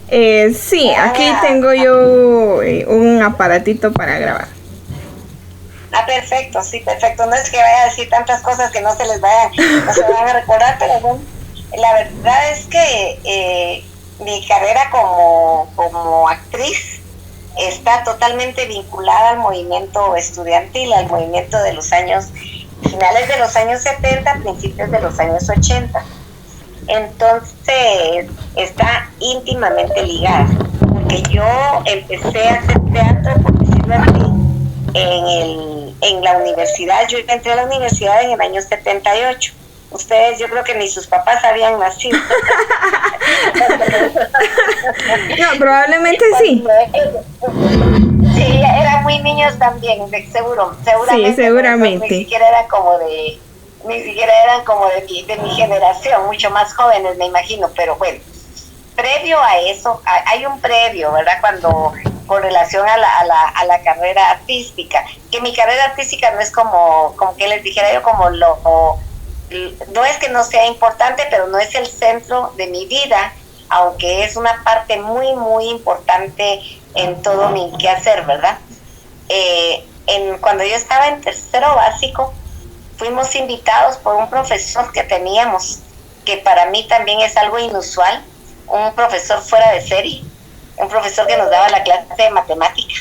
tranquilo. Sí, aquí tengo yo un aparatito para grabar. Ah, perfecto, sí, perfecto. No es que vaya a decir tantas cosas que no se les vayan, no se van a recordar, pero bueno, la verdad es que mi carrera como actriz está totalmente vinculada al movimiento estudiantil, al movimiento de los años, finales de los años 70, principios de los años 80. Entonces, está íntimamente ligada, porque yo empecé a hacer teatro, por decirlo así, en la universidad. Yo entré a la universidad en el año 78. Ustedes, yo creo que ni sus papás habían nacido. No, probablemente sí. Sí, eran muy niños también, seguramente. Sí, seguramente. Ni siquiera eran como de mi generación, mucho más jóvenes, me imagino. Pero bueno, previo a eso, hay un previo, ¿verdad? Cuando con relación a la carrera artística, que mi carrera artística no es como que les dijera yo, no es que no sea importante, pero no es el centro de mi vida, aunque es una parte muy, muy importante en todo mi quehacer, ¿verdad? Cuando yo estaba en tercero básico, fuimos invitados por un profesor que teníamos, que para mí también es algo inusual, un profesor fuera de serie, un profesor que nos daba la clase de matemática.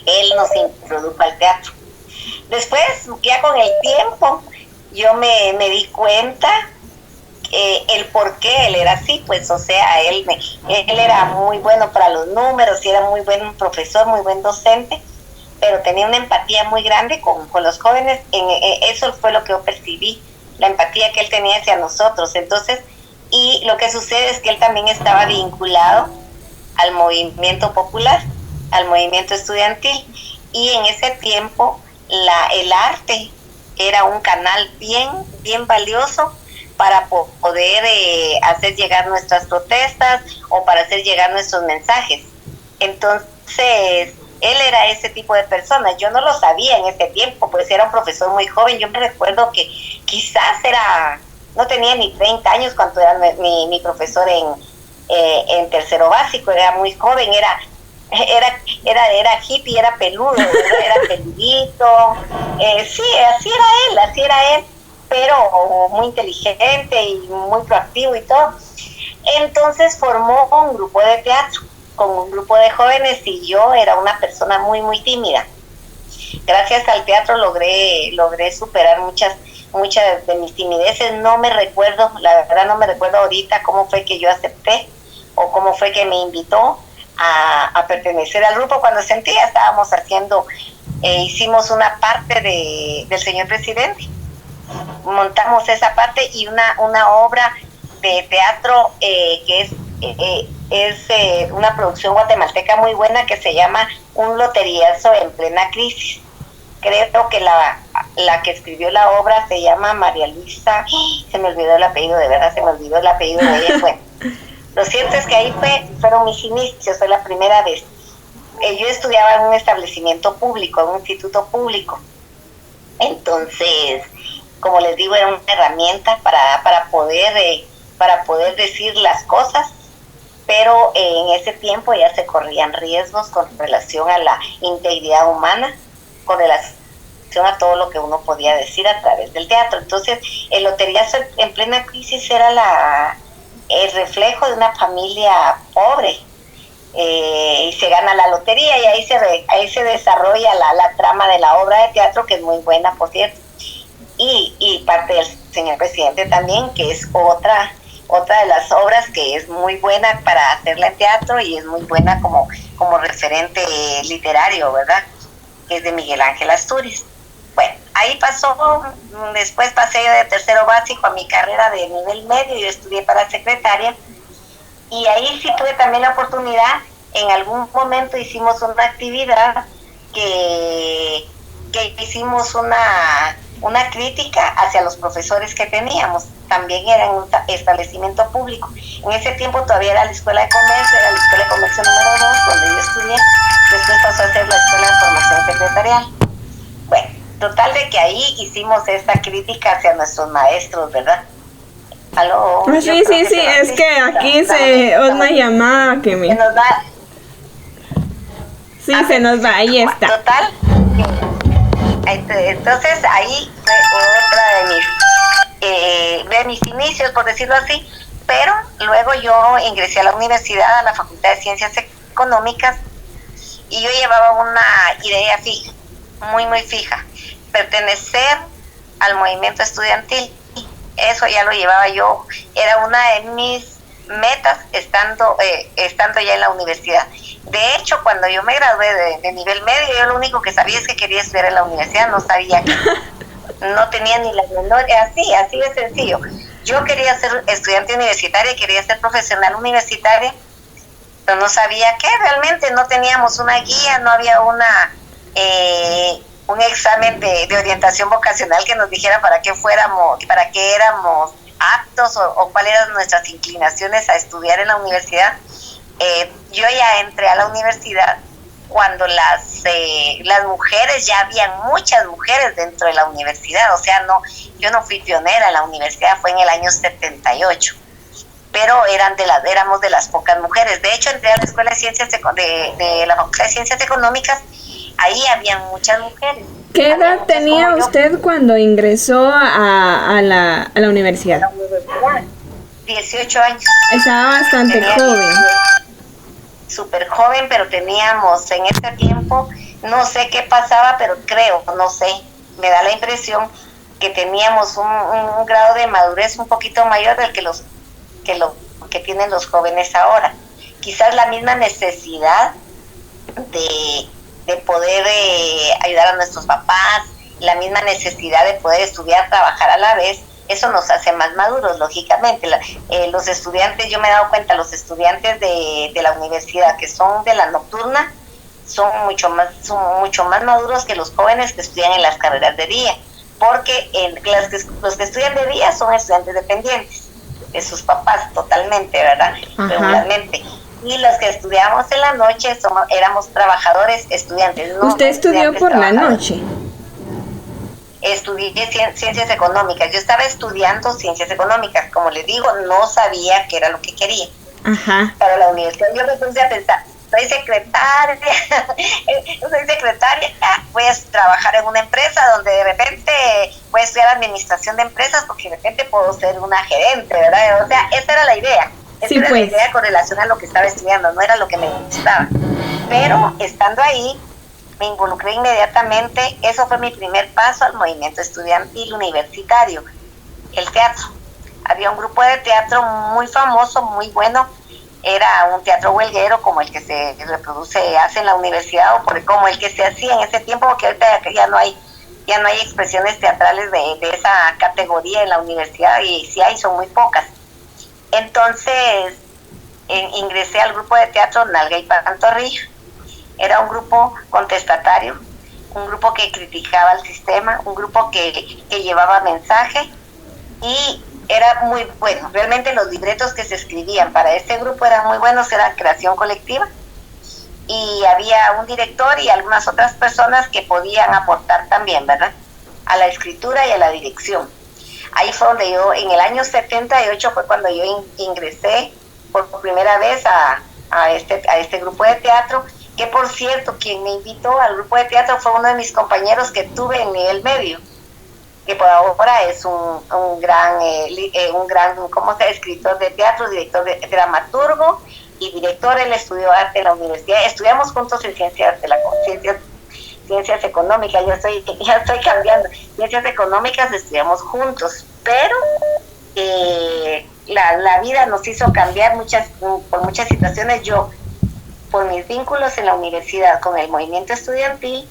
Él nos introdujo al teatro. Después, ya con el tiempo, yo me di cuenta el por qué él era así, pues, o sea, él era muy bueno para los números y era muy buen profesor, muy buen docente, pero tenía una empatía muy grande con los jóvenes. Eso fue lo que yo percibí, la empatía que él tenía hacia nosotros. Entonces, y lo que sucede es que él también estaba vinculado al movimiento popular, al movimiento estudiantil, y en ese tiempo el arte era un canal bien valioso para poder hacer llegar nuestras protestas o para hacer llegar nuestros mensajes. Entonces, él era ese tipo de persona. Yo no lo sabía en ese tiempo, pues era un profesor muy joven. Yo me recuerdo que quizás no tenía ni 30 años cuando era mi profesor en tercero básico. Era muy joven, era hippie, era peludo, era peludito. Sí, así era él, pero muy inteligente y muy proactivo y todo. Entonces formó un grupo de teatro con un grupo de jóvenes, y yo era una persona muy, muy tímida. Gracias al teatro logré superar muchas de mis timideces. No me recuerdo, la verdad no me recuerdo ahorita cómo fue que yo acepté o cómo fue que me invitó a pertenecer al grupo. Cuando sentía, estábamos haciendo, hicimos una parte del señor presidente. Montamos esa parte y una obra de teatro que es una producción guatemalteca muy buena, que se llama Un loteriazo en plena crisis. Creo que la que escribió la obra se llama María Luisa, se me olvidó el apellido, de verdad se me olvidó el apellido de ella. Bueno, lo cierto es que ahí fueron mis inicios, fue la primera vez. Yo estudiaba en un establecimiento público, en un instituto público. Entonces, como les digo, era una herramienta para poder decir las cosas, pero en ese tiempo ya se corrían riesgos con relación a la integridad humana, con relación a todo lo que uno podía decir a través del teatro. Entonces, el loteriazo en plena crisis era el reflejo de una familia pobre, y se gana la lotería, y ahí se desarrolla la trama de la obra de teatro, que es muy buena, por cierto, y parte del señor presidente también, que es otra de las obras que es muy buena para hacerla en teatro y es muy buena como referente literario, ¿verdad? Que es de Miguel Ángel Asturias. Bueno, ahí después pasé de tercero básico a mi carrera de nivel medio. Yo estudié para secretaria, y ahí sí tuve también la oportunidad. En algún momento hicimos una actividad que hicimos una crítica hacia los profesores que teníamos. También era en un establecimiento público. En ese tiempo todavía era la Escuela de Comercio, era la Escuela de Comercio número 2, donde yo estudié. Después pasó a ser la Escuela de Formación Secretarial. Bueno, total de que ahí hicimos esta crítica hacia nuestros maestros, ¿verdad? Aló. Sí, es que aquí una llamada que me... Se nos da. Sí, se nos va, ahí está. Total. Entonces ahí fue otra de mis inicios, por decirlo así, pero luego yo ingresé a la universidad, a la Facultad de Ciencias Económicas, y yo llevaba una idea fija, muy, muy fija, pertenecer al movimiento estudiantil. Eso ya lo llevaba yo, era una de mis metas estando ya en la universidad. De hecho, cuando yo me gradué de nivel medio, yo lo único que sabía es que quería estudiar en la universidad, no sabía que no tenía ni la menor, así de sencillo. Yo quería ser estudiante universitaria, quería ser profesional universitaria, pero no sabía qué, realmente no teníamos una guía, no había un examen de orientación vocacional que nos dijera para qué éramos aptos o cuáles eran nuestras inclinaciones a estudiar en la universidad. Yo ya entré a la universidad cuando las mujeres, ya habían muchas mujeres dentro de la universidad, o sea, yo no fui pionera en la universidad, fue en el año 78, pero éramos de las pocas mujeres. De hecho, entré a la Escuela de Ciencias de la Facultad de Ciencias Económicas, ahí habían muchas mujeres. ¿Qué edad tenía usted cuando ingresó a la universidad? A la universidad, 18 años. Estaba bastante joven. Súper joven, pero teníamos en ese tiempo, no sé qué pasaba, pero no sé, me da la impresión que teníamos un grado de madurez un poquito mayor del que tienen los jóvenes ahora. Quizás la misma necesidad de poder ayudar a nuestros papás, la misma necesidad de poder estudiar, trabajar a la vez, eso nos hace más maduros, lógicamente. Los estudiantes, yo me he dado cuenta, los estudiantes de la universidad que son de la nocturna son mucho más maduros que los jóvenes que estudian en las carreras de día, porque los que estudian de día son estudiantes dependientes de sus papás totalmente, ¿verdad? Regularmente. Y los que estudiamos en la noche éramos trabajadores estudiantes. No ¿Usted estudió por la noche? Estudié ciencias económicas. Yo estaba estudiando ciencias económicas. Como les digo, no sabía qué era lo que quería. Ajá. Para la universidad yo me puse a pensar, soy secretaria, voy a trabajar en una empresa donde de repente voy a estudiar administración de empresas porque de repente puedo ser una gerente, ¿verdad? O sea, esa era la idea. Esa era la idea con relación a lo que estaba estudiando, no era lo que me gustaba. Pero estando ahí, me involucré inmediatamente. Eso fue mi primer paso al movimiento estudiantil universitario, el teatro. Había un grupo de teatro muy famoso, muy bueno. Era un teatro huelguero como el que se hace en la universidad, o como el que se hacía en ese tiempo, porque ahorita ya no hay expresiones teatrales de esa categoría en la universidad, y si hay, son muy pocas. Entonces ingresé al grupo de teatro Nalga y Pantorrilla. Era un grupo contestatario, un grupo que criticaba el sistema, un grupo que llevaba mensaje, y era muy bueno. Realmente los libretos que se escribían para este grupo eran muy buenos, era creación colectiva, y había un director y algunas otras personas que podían aportar también, ¿verdad?, a la escritura y a la dirección. Ahí fue donde yo, en el año 78, fue cuando yo ingresé por primera vez a este grupo de teatro, que por cierto, quien me invitó al grupo de teatro fue uno de mis compañeros que tuve en nivel medio, que por ahora es un gran escritor de teatro, director de dramaturgo y director. Él estudió arte en la universidad. Estudiamos juntos en ciencias económicas. Ya estoy cambiando. Ciencias económicas estudiamos juntos, pero la vida nos hizo cambiar por muchas situaciones. Yo, por mis vínculos en la universidad con el movimiento estudiantil,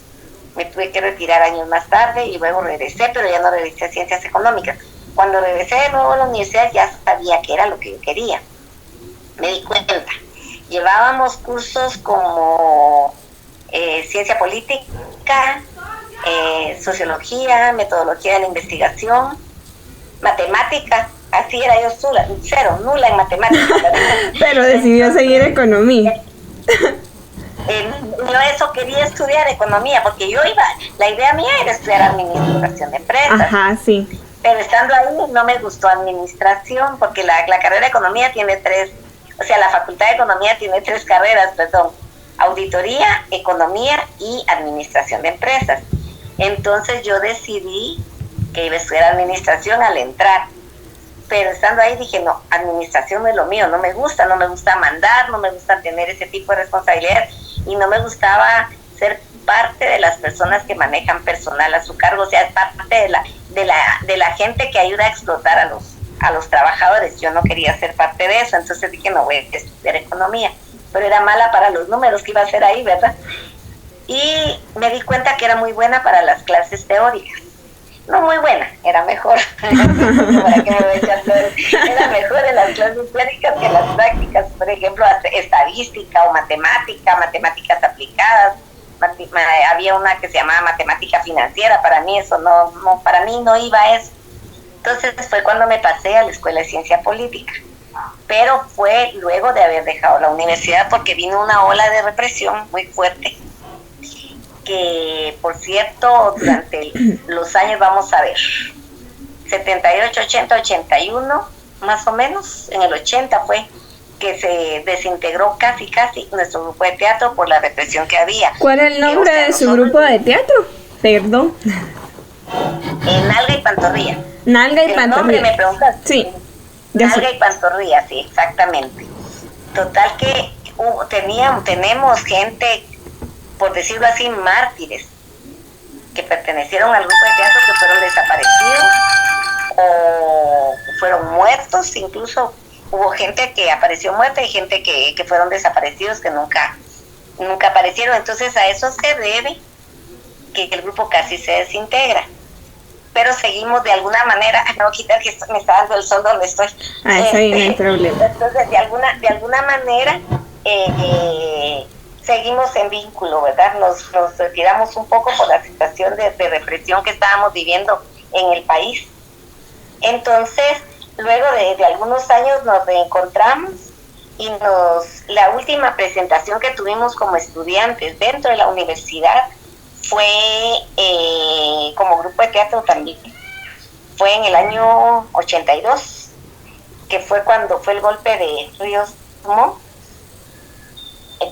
me tuve que retirar años más tarde y luego regresé, pero ya no regresé a ciencias económicas. Cuando regresé de nuevo a la universidad ya sabía que era lo que yo quería. Me di cuenta. Llevábamos cursos como ciencia política, sociología, metodología de la investigación, matemática. Así era yo nula en matemáticas. Pero decidió seguir economía. Yo eso quería estudiar economía, porque la idea mía era estudiar administración de empresas. Ajá, sí. Pero estando ahí no me gustó administración, porque la carrera de economía tiene tres, o sea, la facultad de economía tiene tres carreras, perdón, auditoría, economía y administración de empresas. Entonces yo decidí que iba a estudiar administración al entrar, pero estando ahí dije, no, administración no es lo mío, no me gusta mandar, no me gusta tener ese tipo de responsabilidad y no me gustaba ser parte de las personas que manejan personal a su cargo, o sea, parte de la gente que ayuda a explotar a los trabajadores. Yo no quería ser parte de eso, entonces dije, no, voy a estudiar economía, pero era mala para los números que iba a hacer ahí, ¿verdad? Y me di cuenta que era muy buena para las clases teóricas. No muy buena, era mejor. ¿Para qué me voy a echar flores? Era mejor en las clases teóricas que en las prácticas. Por ejemplo, estadística o matemáticas aplicadas. Había una que se llamaba matemática financiera. Para mí eso para mí no iba a eso. Entonces fue cuando me pasé a la Escuela de Ciencia Política. Pero fue luego de haber dejado la universidad, porque vino una ola de represión muy fuerte. Que, por cierto, durante los años, vamos a ver, 78, 80, 81, más o menos, en el 80 fue que se desintegró casi nuestro grupo de teatro por la represión que había. ¿Cuál es el nombre de su grupo de teatro? Perdón. Nalga y Pantorrilla. Nalga y Pantorrilla. ¿El nombre me preguntas? Sí. Nalga y Pantorrilla, sí, exactamente. Total que tenemos gente, por decirlo así, mártires, que pertenecieron al grupo de teatro, que fueron desaparecidos o fueron muertos. Incluso hubo gente que apareció muerta y gente que fueron desaparecidos, que nunca aparecieron. Entonces a eso se debe que el grupo casi se desintegra. Pero seguimos de alguna manera, no voy a quitar que me está dando el sol donde estoy. Eso ahí no hay problema. Entonces de alguna manera seguimos en vínculo, ¿verdad? Nos retiramos un poco por la situación de represión que estábamos viviendo en el país. Entonces, luego de algunos años nos reencontramos y la última presentación que tuvimos como estudiantes dentro de la universidad fue como grupo de teatro también. Fue en el año 82, que fue cuando fue el golpe de Ríos Montt.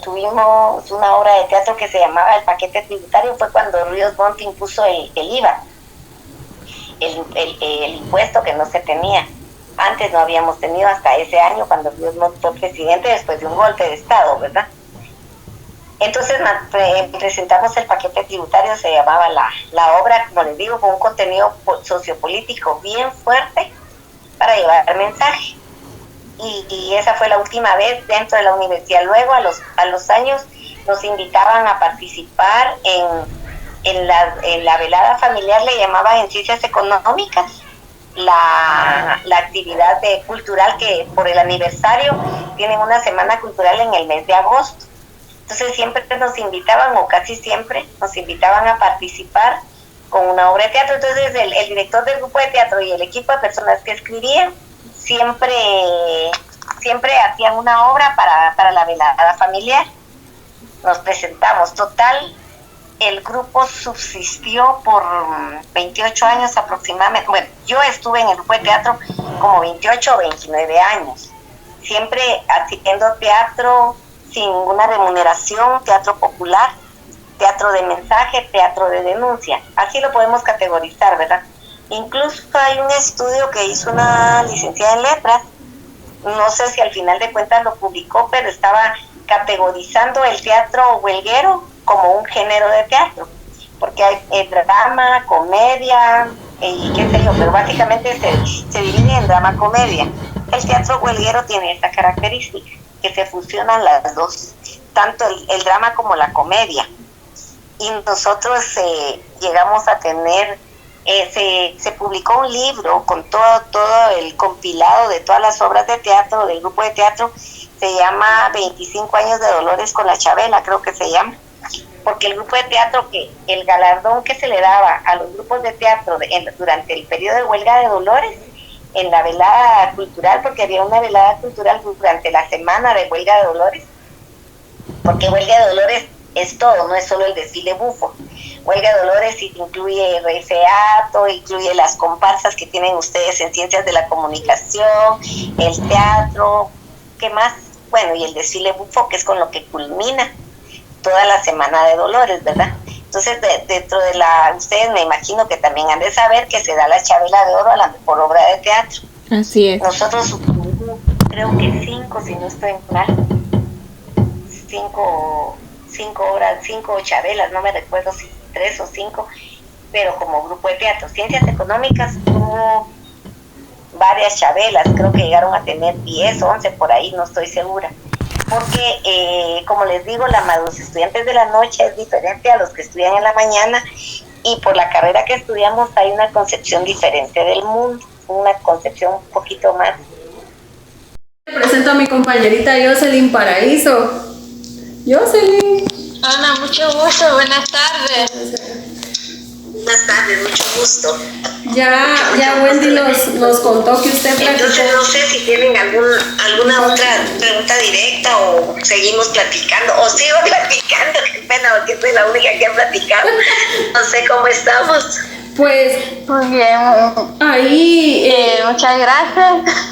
Tuvimos una obra de teatro que se llamaba El Paquete Tributario. Fue cuando Ríos Montt impuso el IVA, el impuesto que no se tenía. Antes no habíamos tenido hasta ese año, cuando Ríos Montt fue presidente después de un golpe de Estado, ¿verdad? Entonces presentamos El Paquete Tributario, se llamaba la obra, como les digo, con un contenido sociopolítico bien fuerte para llevar mensaje. Y esa fue la última vez dentro de la universidad. Luego a los años nos invitaban a participar en la velada familiar, le llamaban en ciencias económicas, la actividad cultural, que por el aniversario tienen una semana cultural en el mes de agosto. Entonces siempre nos invitaban, o casi siempre nos invitaban a participar con una obra de teatro. Entonces el director del grupo de teatro y el equipo de personas que escribían siempre hacían una obra para la velada familiar. Nos presentamos. Total, el grupo subsistió por 28 años aproximadamente. Bueno, yo estuve en el grupo de teatro como 28 o 29 años, siempre haciendo teatro sin ninguna remuneración, teatro popular, teatro de mensaje, teatro de denuncia. Así lo podemos categorizar, ¿verdad? Incluso hay un estudio que hizo una licenciada en letras, no sé si al final de cuentas lo publicó, pero estaba categorizando el teatro huelguero como un género de teatro, porque hay drama, comedia y qué sé yo, pero básicamente se divide en drama-comedia. El teatro huelguero tiene esta característica, que se fusionan las dos, tanto el drama como la comedia. Y nosotros llegamos a tener, se publicó un libro con todo el compilado de todas las obras de teatro del grupo de teatro. Se llama 25 años de Dolores con la Chabela, creo que se llama, porque el grupo de teatro, que el galardón que se le daba a los grupos de teatro durante el periodo de huelga de Dolores, en la velada cultural, porque había una velada cultural durante la semana de huelga de Dolores, porque huelga de Dolores es todo, no es solo el desfile bufo. Huelga de Dolores incluye refeato, incluye las comparsas que tienen ustedes en Ciencias de la Comunicación, el teatro, ¿qué más? Bueno, y el desfile bufo, que es con lo que culmina toda la Semana de Dolores, ¿verdad? Entonces, dentro de ustedes me imagino que también han de saber que se da la Chabela de Oro a la mejor obra de teatro. Así es. Nosotros supimos, creo que 5, si no estoy mal, 5 obras, 5 chabelas, no me recuerdo si 3 o 5, pero como grupo de teatro. Ciencias Económicas tuvo varias chabelas, creo que llegaron a tener 10, 11 por ahí, no estoy segura. Porque, como les digo, los estudiantes de la noche es diferente a los que estudian en la mañana, y por la carrera que estudiamos hay una concepción diferente del mundo, una concepción un poquito más. Presento a mi compañerita Jocelyn Paraíso. Jocelyn. Ana, mucho gusto, buenas tardes. Buenas tardes, mucho gusto. Ya Wendy nos contó que usted platicó. Entonces no sé si tienen alguna otra pregunta directa o seguimos platicando, o sigo platicando, qué pena, porque soy la única que ha platicado. No sé cómo estamos. Pues, Muy bien. Ahí, muchas gracias.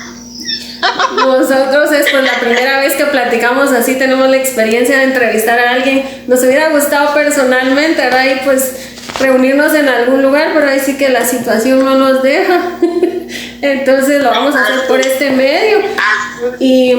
Nosotros es pues la primera vez que platicamos así, tenemos la experiencia de entrevistar a alguien. Nos hubiera gustado personalmente, ¿verdad? Y pues reunirnos en algún lugar, pero ahí sí que la situación no nos deja. Entonces lo vamos a hacer por este medio. Y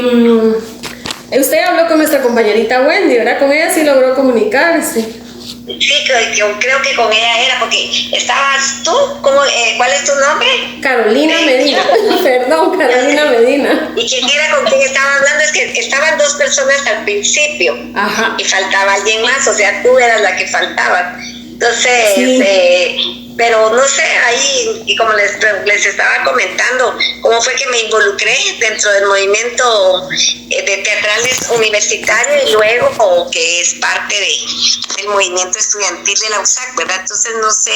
usted habló con nuestra compañerita Wendy, ¿verdad? Con ella sí logró comunicarse. Sí, yo creo que con ella era, porque estabas tú, ¿cuál es tu nombre? Carolina Medina, perdón, Carolina Medina. Y quién era con quien estaba hablando, es que estaban 2 personas al principio. Ajá. Y faltaba alguien más, o sea, tú eras la que faltaba. Entonces, sí. Pero no sé, ahí, y como les estaba comentando, cómo fue que me involucré dentro del movimiento de teatrales universitario, y luego que es parte del movimiento estudiantil de la USAC, ¿verdad? Entonces no sé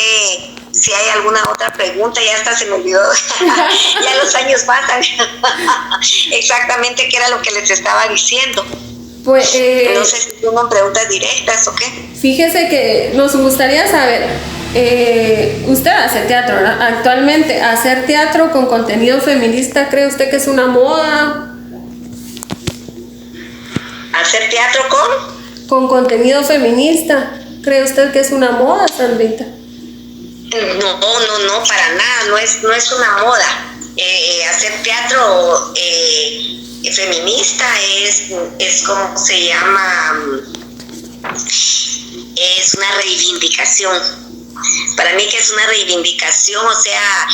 si hay alguna otra pregunta, ya hasta se me olvidó, ya los años pasan. Exactamente qué era lo que les estaba diciendo. Pues, no sé si tienen preguntas directas o qué. Fíjese que nos gustaría saber, usted hace teatro, ¿verdad? Actualmente, hacer teatro con contenido feminista, ¿cree usted que es una moda? ¿Hacer teatro con contenido feminista, ¿cree usted que es una moda, Sandrita? No, para nada, no es una moda. Hacer teatro feminista es como se llama, es una reivindicación. Para mí que es una reivindicación, o sea,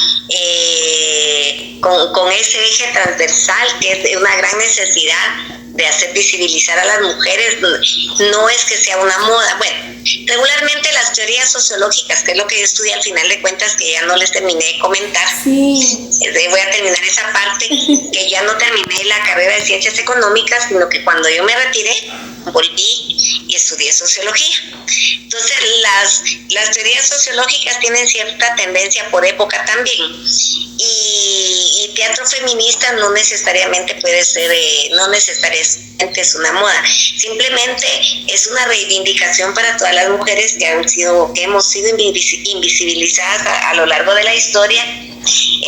con ese eje transversal, que es una gran necesidad de hacer visibilizar a las mujeres. No es que sea una moda. Bueno, regularmente las teorías sociológicas, que es lo que yo estudié al final de cuentas, que ya no les terminé de comentar, sí. Voy a terminar esa parte, que ya no terminé la carrera de Ciencias Económicas, sino que cuando yo me retiré, volví y estudié Sociología. Entonces, las teorías sociológicas tienen cierta tendencia por época también, y teatro feminista no necesariamente puede ser, no necesariamente es una moda, simplemente es una reivindicación para todas las mujeres que hemos sido invisibilizadas a lo largo de la historia.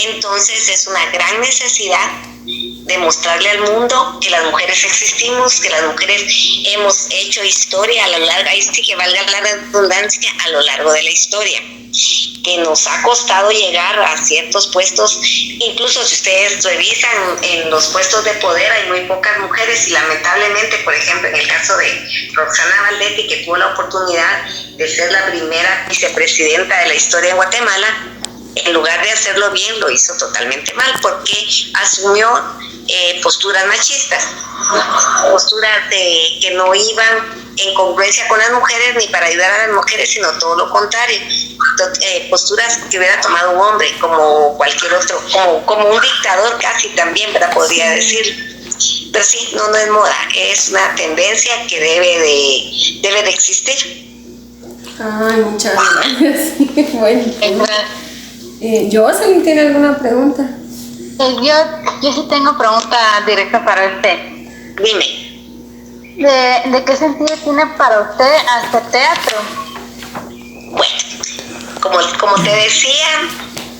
Entonces es una gran necesidad de mostrarle al mundo que las mujeres existimos, que las mujeres hemos hecho historia a lo largo, ahí sí que valga la redundancia, a lo largo de la historia, que nos ha costado llegar a ciertos puestos. Incluso si ustedes revisan en los puestos de poder hay muy pocas mujeres, y lamentablemente, por ejemplo, en el caso de Roxana Valdetti, que tuvo la oportunidad de ser la primera vicepresidenta de la historia en Guatemala, en lugar de hacerlo bien, lo hizo totalmente mal, porque asumió posturas machistas, posturas que no iban en congruencia con las mujeres ni para ayudar a las mujeres, sino todo lo contrario, posturas que hubiera tomado un hombre, como cualquier otro, como un dictador casi también, ¿verdad? Podría decir. Pero sí, no es moda, es una tendencia que debe de existir. Ay, muchas gracias. Bueno. ¿Jocelyn tiene alguna pregunta? Yo sí tengo pregunta directa para usted. Dime. ¿De qué sentido tiene para usted hacer teatro? Bueno, como te decía,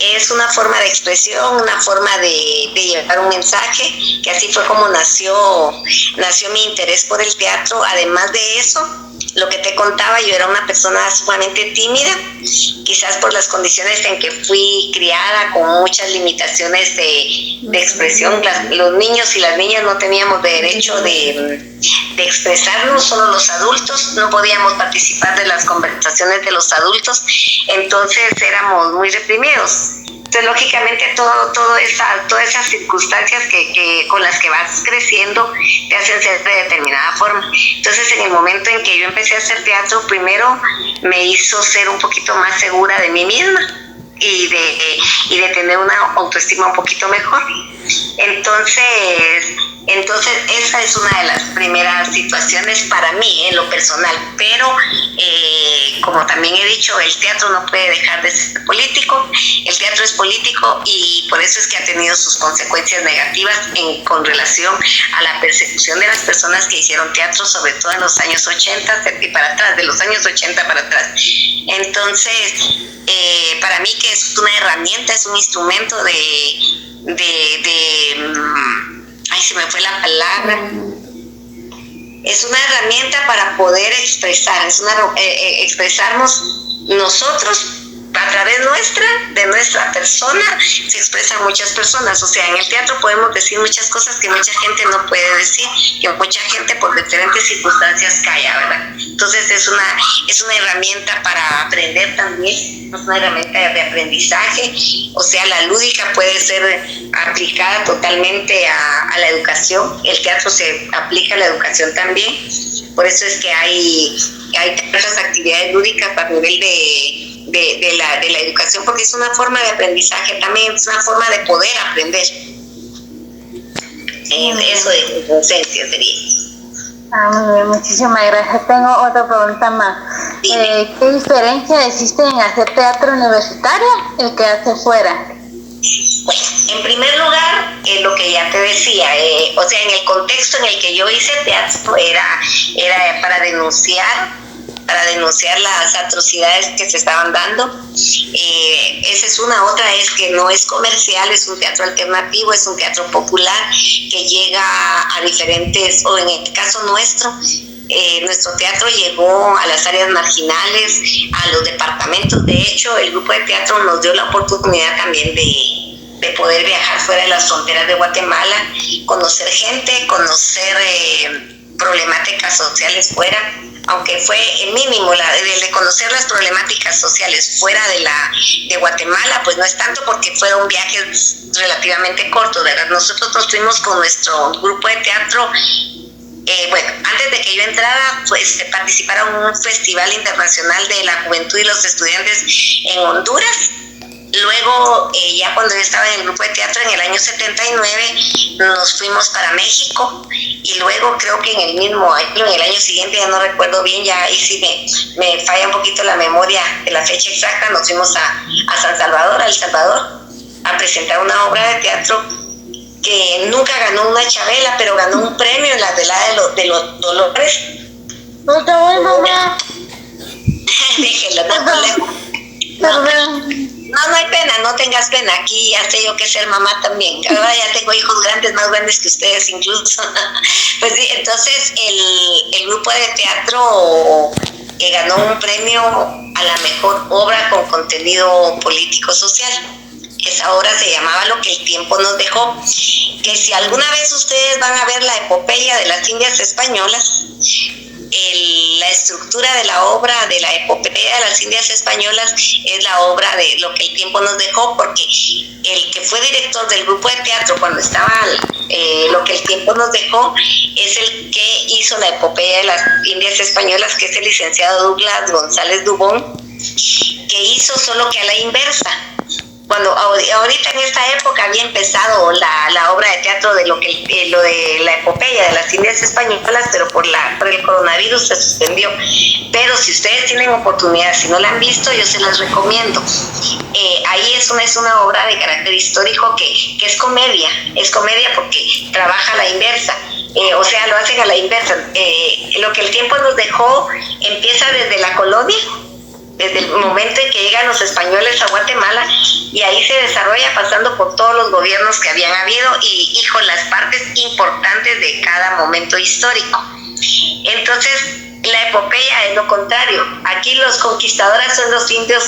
es una forma de expresión, una forma de llevar un mensaje, que así fue como nació mi interés por el teatro. Además de eso, lo que te contaba, yo era una persona sumamente tímida, quizás por las condiciones en que fui criada, con muchas limitaciones de expresión. Los niños y las niñas no teníamos derecho de expresarnos, solo los adultos, no podíamos participar de las conversaciones de los adultos, entonces éramos muy reprimidos. Entonces, lógicamente, todas esas circunstancias con las que vas creciendo te hacen ser de determinada forma. Entonces, en el momento en que yo empecé a hacer teatro, primero me hizo ser un poquito más segura de mí misma y de tener una autoestima un poquito mejor. Entonces esa es una de las primeras situaciones para mí, en lo personal. Pero, como también he dicho, el teatro no puede dejar de ser político. El teatro es político y por eso es que ha tenido sus consecuencias negativas con relación a la persecución de las personas que hicieron teatro, sobre todo en los años 80 y para atrás, de los años 80 para atrás. Entonces, para mí que es una herramienta, es un instrumento ay, se me fue la palabra. Es una herramienta para poder expresarnos nosotros. A través de nuestra persona, se expresan muchas personas. O sea, en el teatro podemos decir muchas cosas que mucha gente no puede decir, que mucha gente por diferentes circunstancias calla, ¿verdad? Entonces es una herramienta para aprender también, es una herramienta de aprendizaje. O sea, la lúdica puede ser aplicada totalmente a la educación. El teatro se aplica a la educación también. Por eso es que hay otras actividades lúdicas a nivel de la educación, porque es una forma de aprendizaje también, es una forma de poder aprender. Eso de esencia sería. Muy bien, muchísimas gracias. Tengo otra pregunta más. ¿Qué diferencia existe en hacer teatro universitario y el que hace fuera? Bueno, en primer lugar, lo que ya te decía, o sea, en el contexto en el que yo hice teatro era para denunciar las atrocidades que se estaban dando. Esa es una. Otra es que no es comercial, es un teatro alternativo, es un teatro popular que llega a diferentes, o en el caso nuestro teatro llegó a las áreas marginales, a los departamentos. De hecho, el grupo de teatro nos dio la oportunidad también de poder viajar fuera de las fronteras de Guatemala, conocer gente, conocer problemáticas sociales fuera, aunque fue el mínimo, el de conocer las problemáticas sociales fuera de Guatemala, pues no es tanto, porque fueron viajes relativamente cortos, ¿verdad? Nosotros nos fuimos con nuestro grupo de teatro. Bueno, antes de que yo entrara, pues participaron en un festival internacional de la juventud y los estudiantes en Honduras. Luego, ya cuando yo estaba en el grupo de teatro en el año 79, nos fuimos para México, y luego creo que en el año siguiente, ya no recuerdo bien, ya ahí sí me falla un poquito la memoria de la fecha exacta, nos fuimos a San Salvador, a El Salvador, a presentar una obra de teatro que nunca ganó una Chabela, pero ganó un premio en la velada de los Dolores. No te voy, mamá. Déjelo, no hay problema. No hay pena, no tengas pena. Aquí ya sé yo que ser mamá también. Ahora ya tengo hijos grandes, más grandes que ustedes incluso. Pues sí, entonces el grupo de teatro ganó un premio a la mejor obra con contenido político-social. Esa obra se llamaba Lo que el tiempo nos dejó. Que si alguna vez ustedes van a ver la epopeya de las Indias Españolas, la estructura de la obra de la epopeya de las Indias Españolas es la obra de Lo que el tiempo nos dejó, porque el que fue director del grupo de teatro cuando estaba Lo que el tiempo nos dejó es el que hizo la epopeya de las Indias Españolas, que es el licenciado Douglas González Dubón, que hizo solo que a la inversa. Cuando ahorita en esta época había empezado la obra de teatro de lo de la epopeya de las Indias Españolas, pero por el coronavirus se suspendió. Pero si ustedes tienen oportunidad, si no la han visto, yo se las recomiendo. Ahí es una obra de carácter histórico que es comedia porque trabaja a la inversa. O sea, lo hacen a la inversa. Lo que el tiempo nos dejó empieza desde la colonia, desde el momento en que llegan los españoles a Guatemala, y ahí se desarrolla pasando por todos los gobiernos que habían habido y con las partes importantes de cada momento histórico. Entonces, la epopeya es lo contrario. Aquí los conquistadores son los indios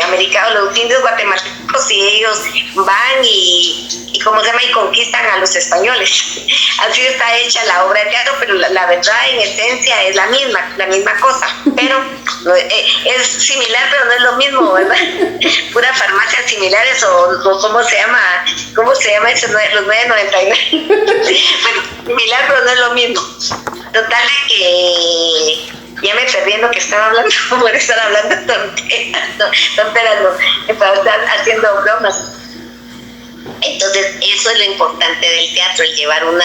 americanos, los indios guatemaltecos, y ellos van y ¿cómo se llama? Y conquistan a los españoles. Así está hecha la obra de teatro, pero la verdad, en esencia, es la misma cosa. Pero es similar, pero no es lo mismo, ¿verdad? Pura farmacias similares, o ¿cómo se llama eso? Los 999. Bueno, similar, pero no es lo mismo. Total de que ya me perdí en lo que estaba hablando, por estar hablando tonteras, no, para estar haciendo bromas. Entonces, eso es lo importante del teatro, el llevar un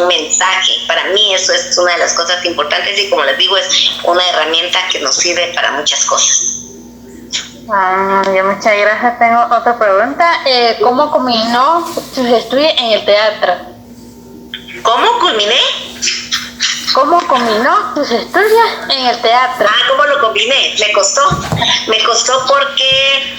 mensaje. Para mí eso es una de las cosas importantes, y como les digo, es una herramienta que nos sirve para muchas cosas. Muchas gracias. Tengo otra pregunta. ¿Cómo culminó sus estudios en el teatro? ¿Cómo culminé? ¿Cómo combinó sus estudios en el teatro? ¿Cómo lo combiné? Me costó porque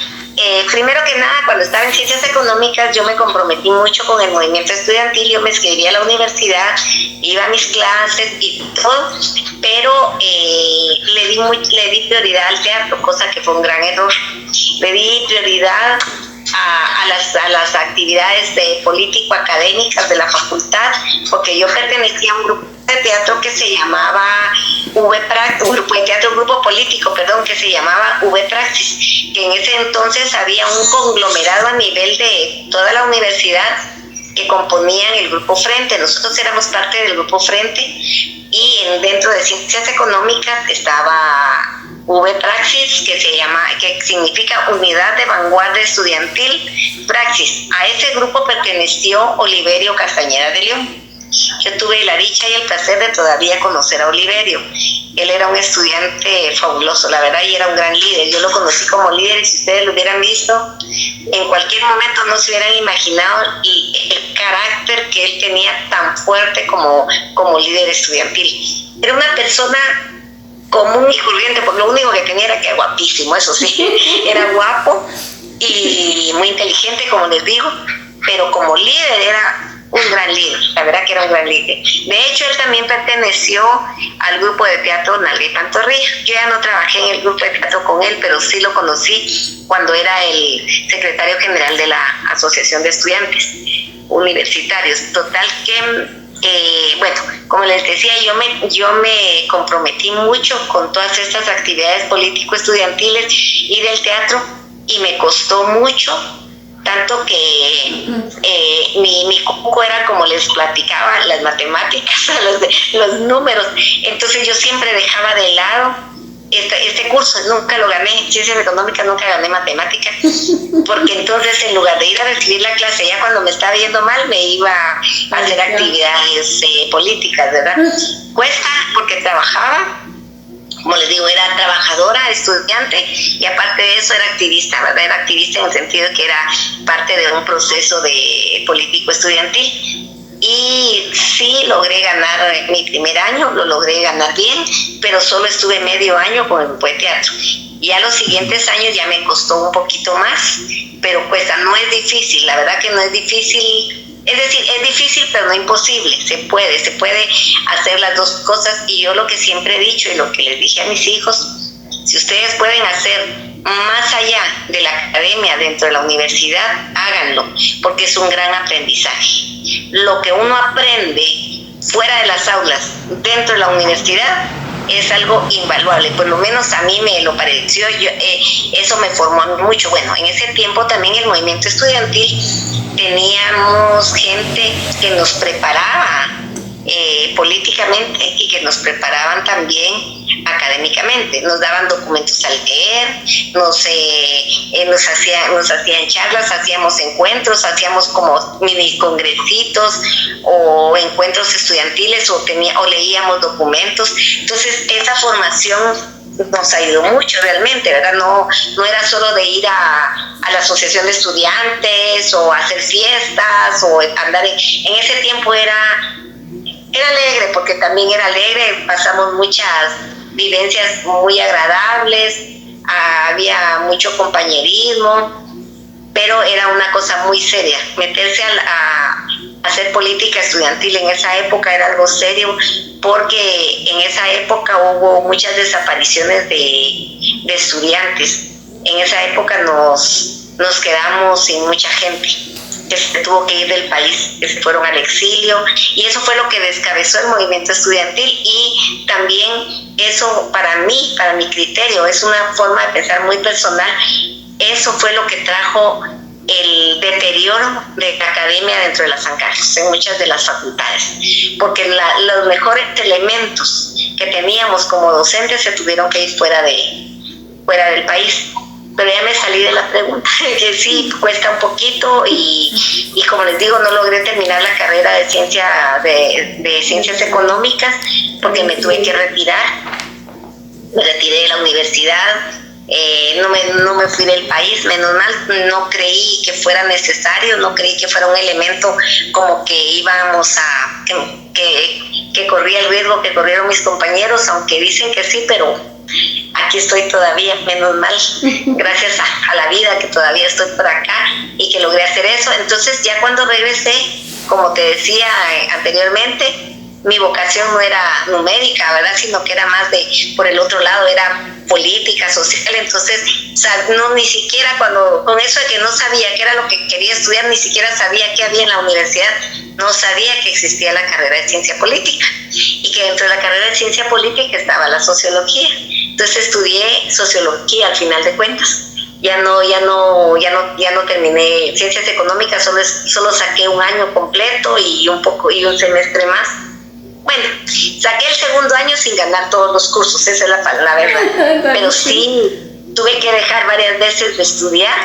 primero que nada, cuando estaba en Ciencias Económicas, yo me comprometí mucho con el movimiento estudiantil. Yo me inscribí a la universidad, iba a mis clases y todo, pero le di prioridad al teatro, cosa que fue un gran error. Le di prioridad a las actividades político-académicas de la facultad, porque yo pertenecía a un grupo de teatro que se llamaba grupo político, que se llamaba V-Praxis, que en ese entonces había un conglomerado a nivel de toda la universidad que componían el Grupo Frente. Nosotros éramos parte del Grupo Frente, y dentro de Ciencias Económicas estaba V-Praxis, que significa Unidad de Vanguardia Estudiantil Praxis. A ese grupo perteneció Oliverio Castañeda de León. Yo tuve la dicha y el placer de todavía conocer a Oliverio. Él era un estudiante fabuloso, la verdad, y era un gran líder. Yo lo conocí como líder, y si ustedes lo hubieran visto, en cualquier momento no se hubieran imaginado el carácter que él tenía tan fuerte como líder estudiantil. Era una persona común y corriente, porque lo único que tenía era que era guapísimo, eso sí, era guapo y muy inteligente, como les digo, pero como líder era un gran líder, la verdad que era un gran líder. De hecho, él también perteneció al grupo de teatro Nalga y Pantorrilla. Yo ya no trabajé en el grupo de teatro con él, pero sí lo conocí cuando era el secretario general de la Asociación de Estudiantes Universitarios. Total que bueno, como les decía, yo me comprometí mucho con todas estas actividades político-estudiantiles y del teatro, y me costó mucho, tanto que mi cuco era, como les platicaba, las matemáticas, los números. Entonces yo siempre dejaba de lado este curso, nunca lo gané. Ciencias Económicas, nunca gané matemáticas, porque entonces, en lugar de ir a recibir la clase, ya cuando me estaba yendo mal, me iba a hacer actividades políticas, ¿verdad? Cuesta, porque trabajaba, como les digo, era trabajadora, estudiante, y aparte de eso era activista, ¿verdad? Era activista en el sentido de que era parte de un proceso de político estudiantil. Y sí logré ganar mi primer año, lo logré ganar bien, pero solo estuve medio año con el grupo de teatro. Ya los siguientes años ya me costó un poquito más, pero cuesta, no es difícil, la verdad que no es difícil. Es decir, es difícil, pero no imposible. Se puede hacer las dos cosas. Y yo lo que siempre he dicho y lo que les dije a mis hijos, si ustedes pueden hacer más allá de la academia, dentro de la universidad, háganlo, porque es un gran aprendizaje. Lo que uno aprende fuera de las aulas, dentro de la universidad, es algo invaluable. Por lo menos a mí me lo pareció. Eso me formó mucho. Bueno, en ese tiempo también el movimiento estudiantil teníamos gente que nos preparaba políticamente, y que nos preparaban también académicamente. Nos daban documentos al leer, nos hacían charlas, hacíamos encuentros, hacíamos como mini congresitos o encuentros estudiantiles, o leíamos documentos. Entonces, esa formación nos ayudó mucho realmente, ¿verdad? No era solo de ir a la asociación de estudiantes o hacer fiestas o andar en ese tiempo era alegre, porque también era alegre, pasamos muchas vivencias muy agradables, había mucho compañerismo, pero era una cosa muy seria. Meterse a hacer política estudiantil en esa época era algo serio, porque en esa época hubo muchas desapariciones de estudiantes. En esa época nos quedamos sin mucha gente que se tuvo que ir del país, que se fueron al exilio, y eso fue lo que descabezó el movimiento estudiantil. Y también eso, para mí, para mi criterio, es una forma de pensar muy personal, eso fue lo que trajo el deterioro de la academia dentro de la San Carlos, en muchas de las facultades, porque los mejores elementos que teníamos como docentes se tuvieron que ir fuera del país. Pero ya me salí de la pregunta, que sí, cuesta un poquito, y como les digo, no logré terminar la carrera de ciencias económicas, porque me tuve que retirar. Me retiré de la universidad, no me fui del país, menos mal. No creí que fuera necesario, no creí que fuera un elemento como que íbamos a, que corría el riesgo que corrieron mis compañeros, aunque dicen que sí, pero aquí estoy todavía, menos mal, gracias a la vida que todavía estoy por acá y que logré hacer eso. Entonces ya cuando regresé, como te decía anteriormente, mi vocación no era numérica, ¿verdad? Sino que era más por el otro lado, era política, social. Entonces, o sea, no, ni siquiera con eso de que no sabía qué era lo que quería estudiar, ni siquiera sabía qué había en la universidad, no sabía que existía la carrera de ciencia política, y que dentro de la carrera de ciencia política estaba la sociología. Entonces estudié sociología al final de cuentas. Ya no terminé ciencias económicas, solo saqué un año completo y un semestre más. Bueno, saqué el segundo año sin ganar todos los cursos, esa es la verdad. Pero sí, tuve que dejar varias veces de estudiar,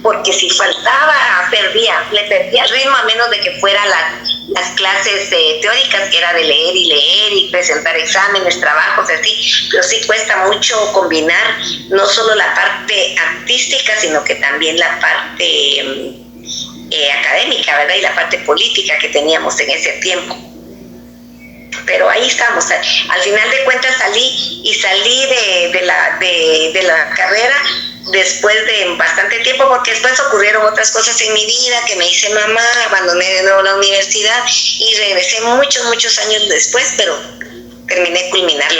porque si faltaba, le perdía el ritmo, a menos de que fueran las clases teóricas, que era de leer y presentar exámenes, trabajos, así. Pero sí cuesta mucho combinar no solo la parte artística, sino que también la parte académica, ¿verdad? Y la parte política que teníamos en ese tiempo. Pero ahí estamos. Al final de cuentas salí de la carrera después de bastante tiempo, porque después ocurrieron otras cosas en mi vida, que me hice mamá, abandoné de nuevo la universidad y regresé muchos años después, pero terminé de culminar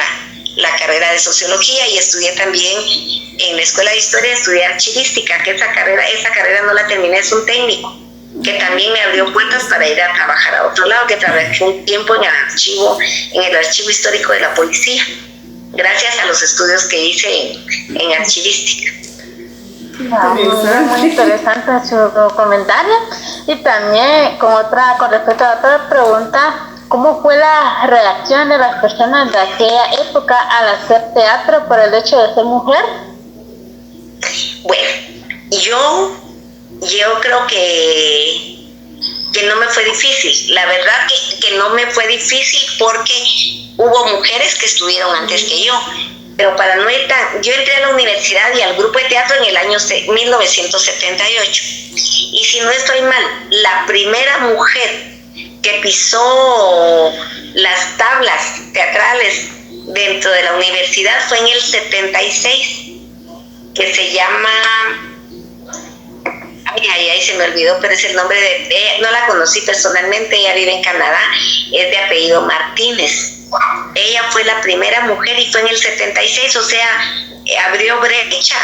la carrera de sociología, y estudié también en la escuela de historia, estudié archivística, que esa carrera no la terminé, es un técnico que también me abrió puertas para ir a trabajar a otro lado, que trabajé un tiempo en el archivo histórico de la policía, gracias a los estudios que hice en archivística. Muy interesante su comentario. Y también con respecto a otra pregunta, ¿cómo fue la reacción de las personas de aquella época al hacer teatro por el hecho de ser mujer? Bueno, yo creo que no me fue difícil. La verdad que no me fue difícil, porque hubo mujeres que estuvieron antes que yo. Pero para no ir yo entré a la universidad y al grupo de teatro en el año 1978. Y si no estoy mal, la primera mujer que pisó las tablas teatrales dentro de la universidad fue en el 76, que se llama... Ay, se me olvidó, pero es el nombre de ella. No la conocí personalmente, ella vive en Canadá, es de apellido Martínez. Ella fue la primera mujer y fue en el 76, o sea, abrió brecha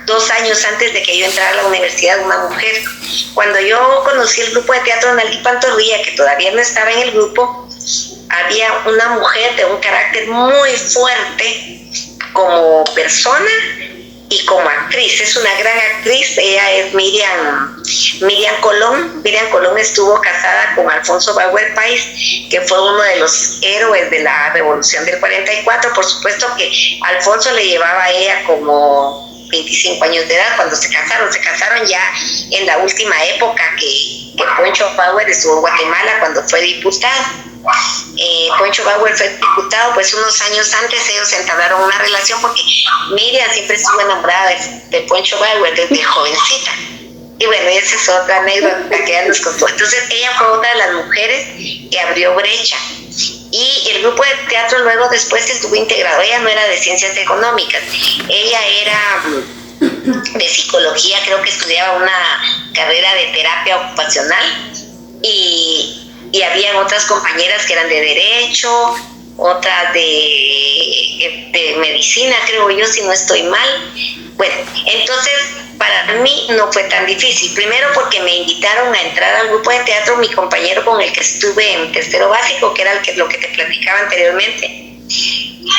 2 años antes de que yo entrara a la universidad, una mujer. Cuando yo conocí el grupo de teatro Nalgui Pantorrilla, que todavía no estaba en el grupo, había una mujer de un carácter muy fuerte como persona y como actriz. Es una gran actriz. Ella es Miriam Colón. Miriam Colón estuvo casada con Alfonso Bauer Páez, que fue uno de los héroes de la Revolución del 44. Por supuesto que Alfonso le llevaba a ella como 25 años de edad cuando se casaron. Se casaron ya en la última época que Poncho Bauer estuvo en Guatemala, cuando fue diputado. Poncho Bauer fue diputado, pues unos años antes ellos entablaron una relación, porque Miriam siempre estuvo enamorada de Poncho Bauer desde jovencita. Y bueno, esa es otra anécdota que ella nos contó. Entonces ella fue otra de las mujeres que abrió brecha. Y el grupo de teatro luego después estuvo integrado. Ella no era de ciencias económicas, ella era de psicología, creo que estudiaba una carrera de terapia ocupacional, y habían otras compañeras que eran de derecho, otras de medicina, creo yo, si no estoy mal. Bueno, entonces para mí no fue tan difícil, primero porque me invitaron a entrar al grupo de teatro mi compañero con el que estuve en tercero básico, que era lo que te platicaba anteriormente.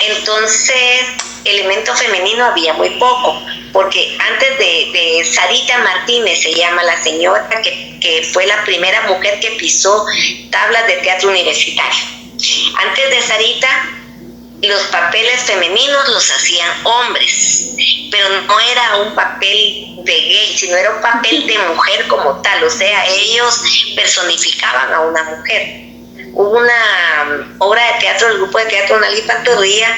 Entonces, elemento femenino había muy poco, porque antes de Sarita Martínez, se llama la señora, que fue la primera mujer que pisó tablas de teatro universitario. Antes de Sarita, los papeles femeninos los hacían hombres, pero no era un papel de gay, sino era un papel de mujer como tal, o sea, ellos personificaban a una mujer. Hubo una obra de teatro, el grupo de teatro Nalí Pantorrilla,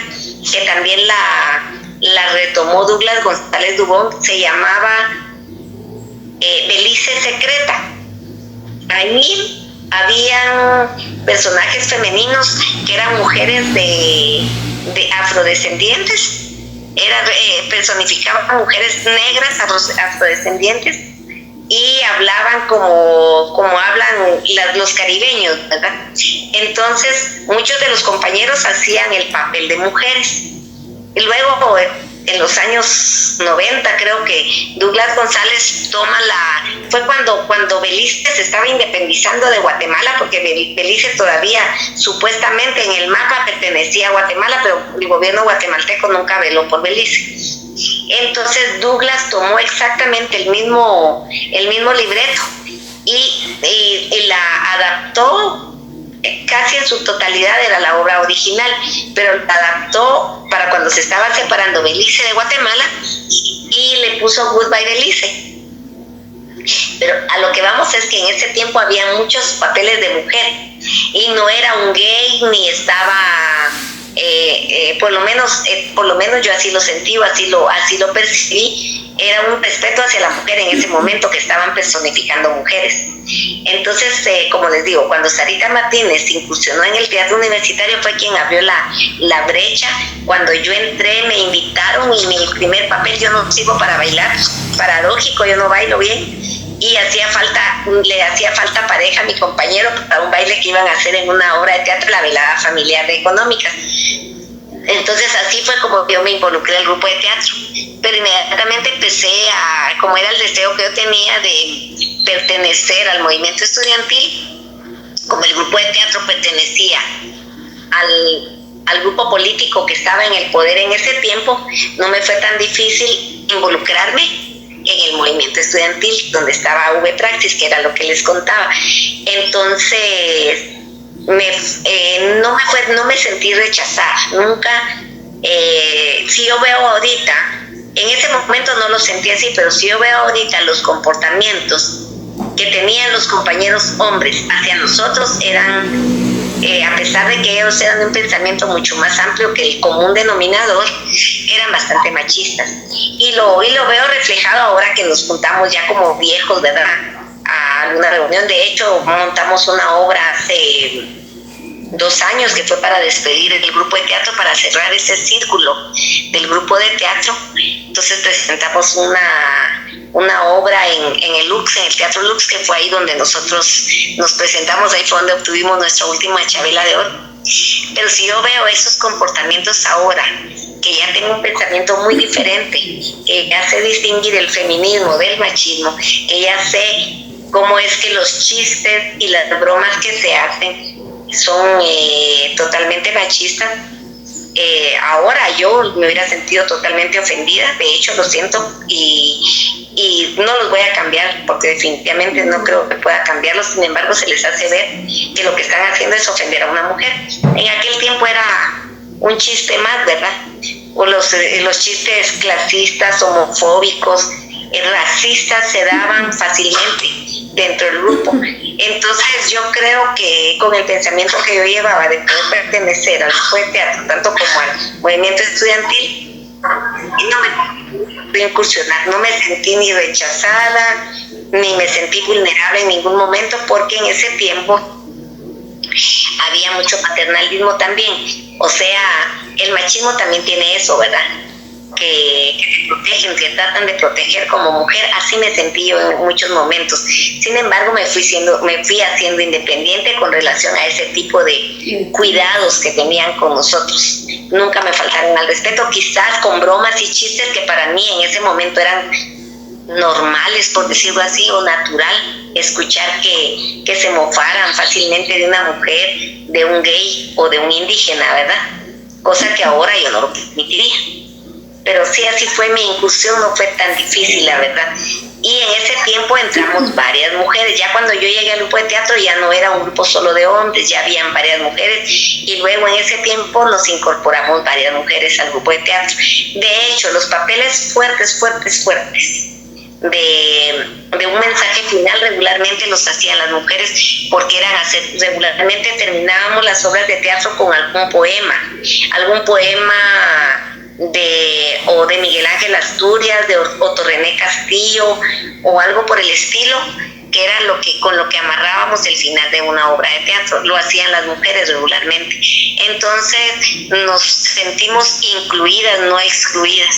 que también la retomó Douglas González Dubón, se llamaba Belice Secreta. Ahí habían personajes femeninos que eran mujeres de afrodescendientes, personificaban a mujeres negras afrodescendientes, y hablaban como hablan los caribeños, ¿verdad? Entonces, muchos de los compañeros hacían el papel de mujeres. Y luego, en los años 90, creo que Douglas González fue cuando Belice se estaba independizando de Guatemala, porque Belice todavía supuestamente en el mapa pertenecía a Guatemala, pero el gobierno guatemalteco nunca veló por Belice. Entonces Douglas tomó exactamente el mismo libreto y la adaptó casi en su totalidad, era la obra original, pero la adaptó para cuando se estaba separando Belice de Guatemala y le puso Goodbye Belice. Pero a lo que vamos es que en ese tiempo había muchos papeles de mujer y no era un gay ni estaba... por lo menos yo así lo sentí, o así lo percibí, era un respeto hacia la mujer en ese momento, que estaban personificando mujeres. Entonces, como les digo, cuando Sarita Martínez incursionó en el teatro universitario, fue quien abrió la brecha. Cuando yo entré, me invitaron, y mi primer papel, yo no sirvo para bailar, paradójico, yo no bailo bien, y le hacía falta pareja a mi compañero para un baile que iban a hacer en una obra de teatro, La Velada Familiar de Económicas. Entonces así fue como yo me involucré al grupo de teatro, pero inmediatamente empecé como era el deseo que yo tenía de pertenecer al movimiento estudiantil, como el grupo de teatro pertenecía al grupo político que estaba en el poder en ese tiempo, no me fue tan difícil involucrarme en el movimiento estudiantil, donde estaba V-Praxis, que era lo que les contaba. Entonces no me sentí rechazada nunca. Si yo veo ahorita, en ese momento no lo sentí así, pero si yo veo ahorita los comportamientos que tenían los compañeros hombres hacia nosotros, eran a pesar de que ellos eran de un pensamiento mucho más amplio que el común denominador, eran bastante machistas. Y lo veo reflejado ahora que nos juntamos ya como viejos, ¿verdad?, a una reunión. De hecho, montamos una obra hace 2 años que fue para despedir el grupo de teatro, para cerrar ese círculo del grupo de teatro. Entonces presentamos una obra en el Lux, en el Teatro Lux, que fue ahí donde nosotros nos presentamos, ahí fue donde obtuvimos nuestra última Chabela de Oro. Pero si yo veo esos comportamientos ahora, que ya tengo un pensamiento muy diferente, que ya sé distinguir el feminismo del machismo, que ya sé cómo es que los chistes y las bromas que se hacen son totalmente machistas, ahora yo me hubiera sentido totalmente ofendida. De hecho lo siento, y no los voy a cambiar, porque definitivamente no creo que pueda cambiarlos. Sin embargo, se les hace ver que lo que están haciendo es ofender a una mujer. En aquel tiempo era un chiste más, ¿verdad? O los chistes clasistas, homofóbicos, racistas se daban fácilmente dentro del grupo. Entonces yo creo que con el pensamiento que yo llevaba de poder pertenecer al grupo de teatro, tanto como al movimiento estudiantil, no me incursionar, no me sentí ni rechazada, ni me sentí vulnerable en ningún momento, porque en ese tiempo había mucho paternalismo también. O sea, el machismo también tiene eso, ¿verdad? Que te protegen, que tratan de proteger como mujer. Así me sentí yo en muchos momentos. Sin embargo, me fui haciendo independiente con relación a ese tipo de cuidados que tenían con nosotros. Nunca me faltaron al respeto, quizás con bromas y chistes que para mí en ese momento eran normales, por decirlo así, o natural, escuchar que se mofaran fácilmente de una mujer, de un gay o de un indígena, ¿verdad? Cosa que ahora yo no lo permitiría. Pero sí, así fue mi incursión, no fue tan difícil, la verdad. Y en ese tiempo entramos varias mujeres. Ya cuando yo llegué al grupo de teatro ya no era un grupo solo de hombres, ya habían varias mujeres. Y luego en ese tiempo nos incorporamos varias mujeres al grupo de teatro. De hecho, los papeles fuertes de un mensaje final regularmente los hacían las mujeres, porque regularmente terminábamos las obras de teatro con algún poema de Miguel Ángel Asturias, de Otto René Castillo o algo por el estilo, que era con lo que amarrábamos el final de una obra de teatro. Lo hacían las mujeres regularmente. Entonces nos sentimos incluidas, no excluidas.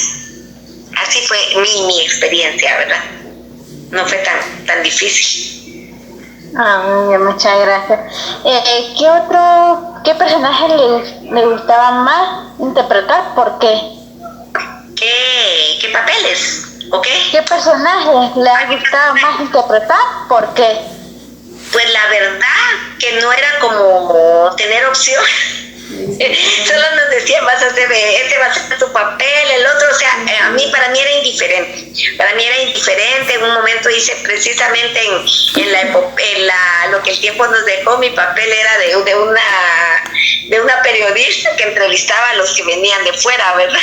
Así fue mi experiencia, ¿verdad? No fue tan difícil. Muy bien, muchas gracias. ¿Qué personaje le gustaba más interpretar? ¿Por qué? ¿Qué papeles? ¿O qué? ¿Qué personaje le gustaba más interpretar? ¿Por qué? Pues la verdad que no era como tener opción. Solo nos decían, este va a ser tu papel, el otro, o sea, para mí era indiferente. En un momento hice precisamente en lo que el tiempo nos dejó, mi papel era de una periodista que entrevistaba a los que venían de fuera, ¿verdad?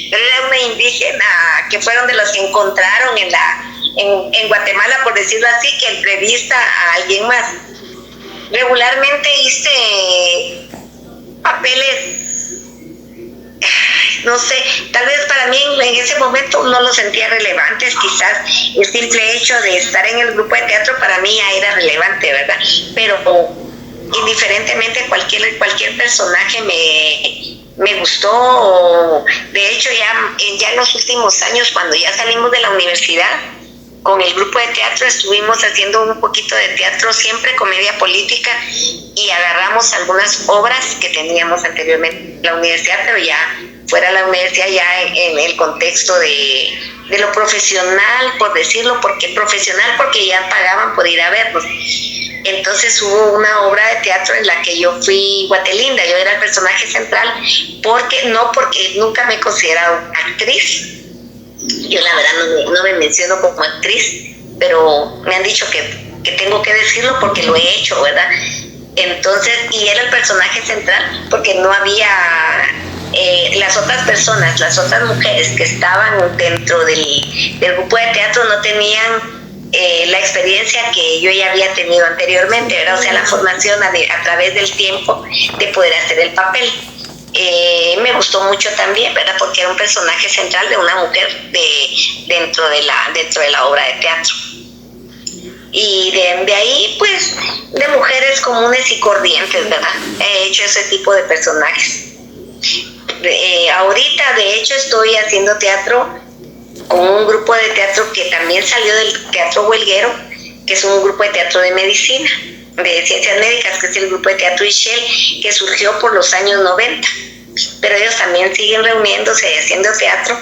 Pero era una indígena que fueron de los que encontraron en Guatemala, por decirlo así, que entrevista a alguien más. Regularmente hice papeles, no sé, tal vez para mí en ese momento no los sentía relevantes. Quizás el simple hecho de estar en el grupo de teatro para mí ya era relevante, ¿verdad? Pero indiferentemente cualquier personaje me gustó. De hecho, ya en los últimos años, cuando ya salimos de la universidad, con el grupo de teatro estuvimos haciendo un poquito de teatro, siempre comedia política, y agarramos algunas obras que teníamos anteriormente en la universidad, pero ya fuera de la universidad, ya en el contexto de lo profesional, por decirlo, porque ya pagaban por ir a vernos. Entonces hubo una obra de teatro en la que yo fui Guatelinda, yo era el personaje central, porque nunca me he considerado actriz. Yo la verdad no me menciono como actriz, pero me han dicho que tengo que decirlo porque lo he hecho, ¿verdad? Entonces, y era el personaje central porque no había las otras mujeres que estaban dentro del grupo de teatro no tenían la experiencia que yo ya había tenido anteriormente, ¿verdad? O sea, la formación a través del tiempo de poder hacer el papel. Me gustó mucho también, ¿verdad? Porque era un personaje central de una mujer dentro de la obra de teatro. Y de ahí, pues, de mujeres comunes y corrientes, ¿verdad? He hecho ese tipo de personajes. Ahorita, de hecho, estoy haciendo teatro con un grupo de teatro que también salió del Teatro Huelguero, que es un grupo de teatro de medicina, de ciencias médicas, que es el grupo de teatro Ishel, que surgió por los años 90. Pero ellos también siguen reuniéndose y haciendo teatro.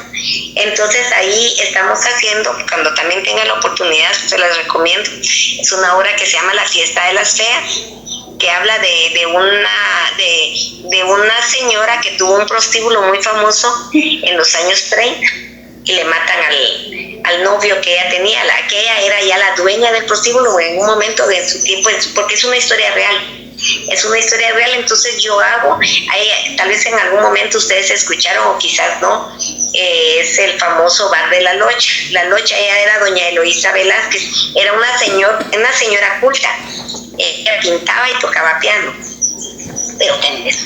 Entonces ahí estamos haciendo, cuando también tengan la oportunidad, se las recomiendo. Es una obra que se llama La Fiesta de las Feas, que habla de una señora que tuvo un prostíbulo muy famoso en los años 30 y le matan al novio que ella tenía, que ella era ya la dueña del prostíbulo en un momento de su tiempo, porque es una historia real. Entonces yo hago, tal vez en algún momento ustedes escucharon o quizás no, es el famoso bar de La Locha. La Locha, ella era doña Eloísa Velázquez, era una señora culta, ella pintaba y tocaba piano.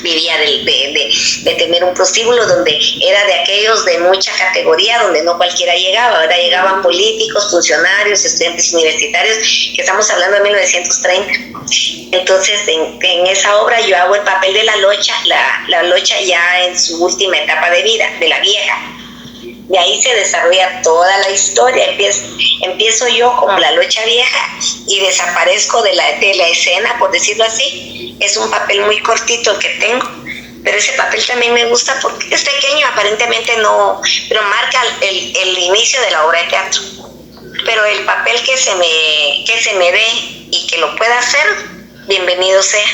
vivía de tener un prostíbulo donde era de aquellos de mucha categoría, donde no cualquiera llegaba. Ahora llegaban políticos, funcionarios, estudiantes universitarios, que estamos hablando de 1930. Entonces, en esa obra yo hago el papel de la locha, la locha ya en su última etapa de vida, de la vieja. De ahí se desarrolla toda la historia. Empiezo yo como la locha vieja y desaparezco de la escena, por decirlo así. Es un papel muy cortito que tengo, pero ese papel también me gusta porque es pequeño, aparentemente no, pero marca el inicio de la obra de teatro. Pero el papel que se me dé y que lo pueda hacer, bienvenido sea.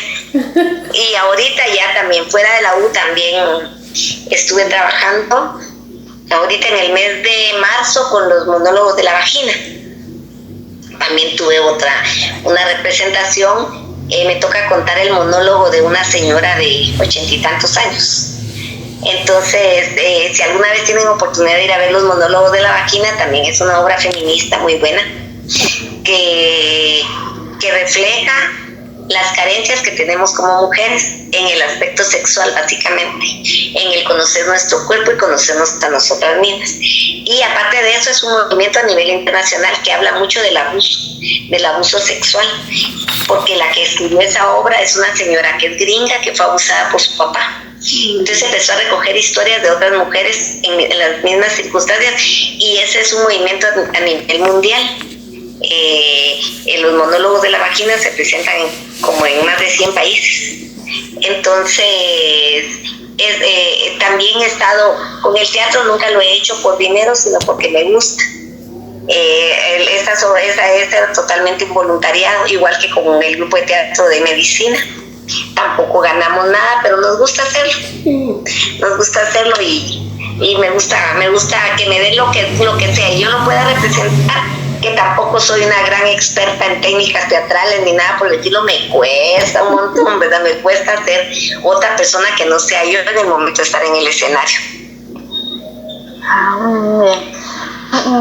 Y ahorita ya también, fuera de la U, también estuve trabajando ahorita en el mes de marzo con los monólogos de la vagina. También tuve una representación. Me toca contar el monólogo de una señora de 80 y tantos años. Entonces, si alguna vez tienen oportunidad de ir a ver los monólogos de la vagina, también es una obra feminista muy buena que refleja las carencias que tenemos como mujeres en el aspecto sexual, básicamente, en el conocer nuestro cuerpo y conocernos a nosotras mismas. Y aparte de eso, es un movimiento a nivel internacional que habla mucho del abuso sexual, porque la que escribió esa obra es una señora que es gringa, que fue abusada por su papá. Entonces empezó a recoger historias de otras mujeres en las mismas circunstancias, y ese es un movimiento a nivel mundial. Los monólogos de la vagina se presentan como en más de 100 países. Entonces, también he estado con el teatro, nunca lo he hecho por dinero, sino porque me gusta. Esta totalmente involuntariado, igual que con el grupo de teatro de medicina. Tampoco ganamos nada, pero nos gusta hacerlo. Nos gusta hacerlo y me gusta que me den lo que sea y yo lo pueda representar, que tampoco soy una gran experta en técnicas teatrales ni nada por el estilo. Me cuesta un montón, ¿verdad? Me cuesta ser otra persona que no sea yo en el momento de estar en el escenario.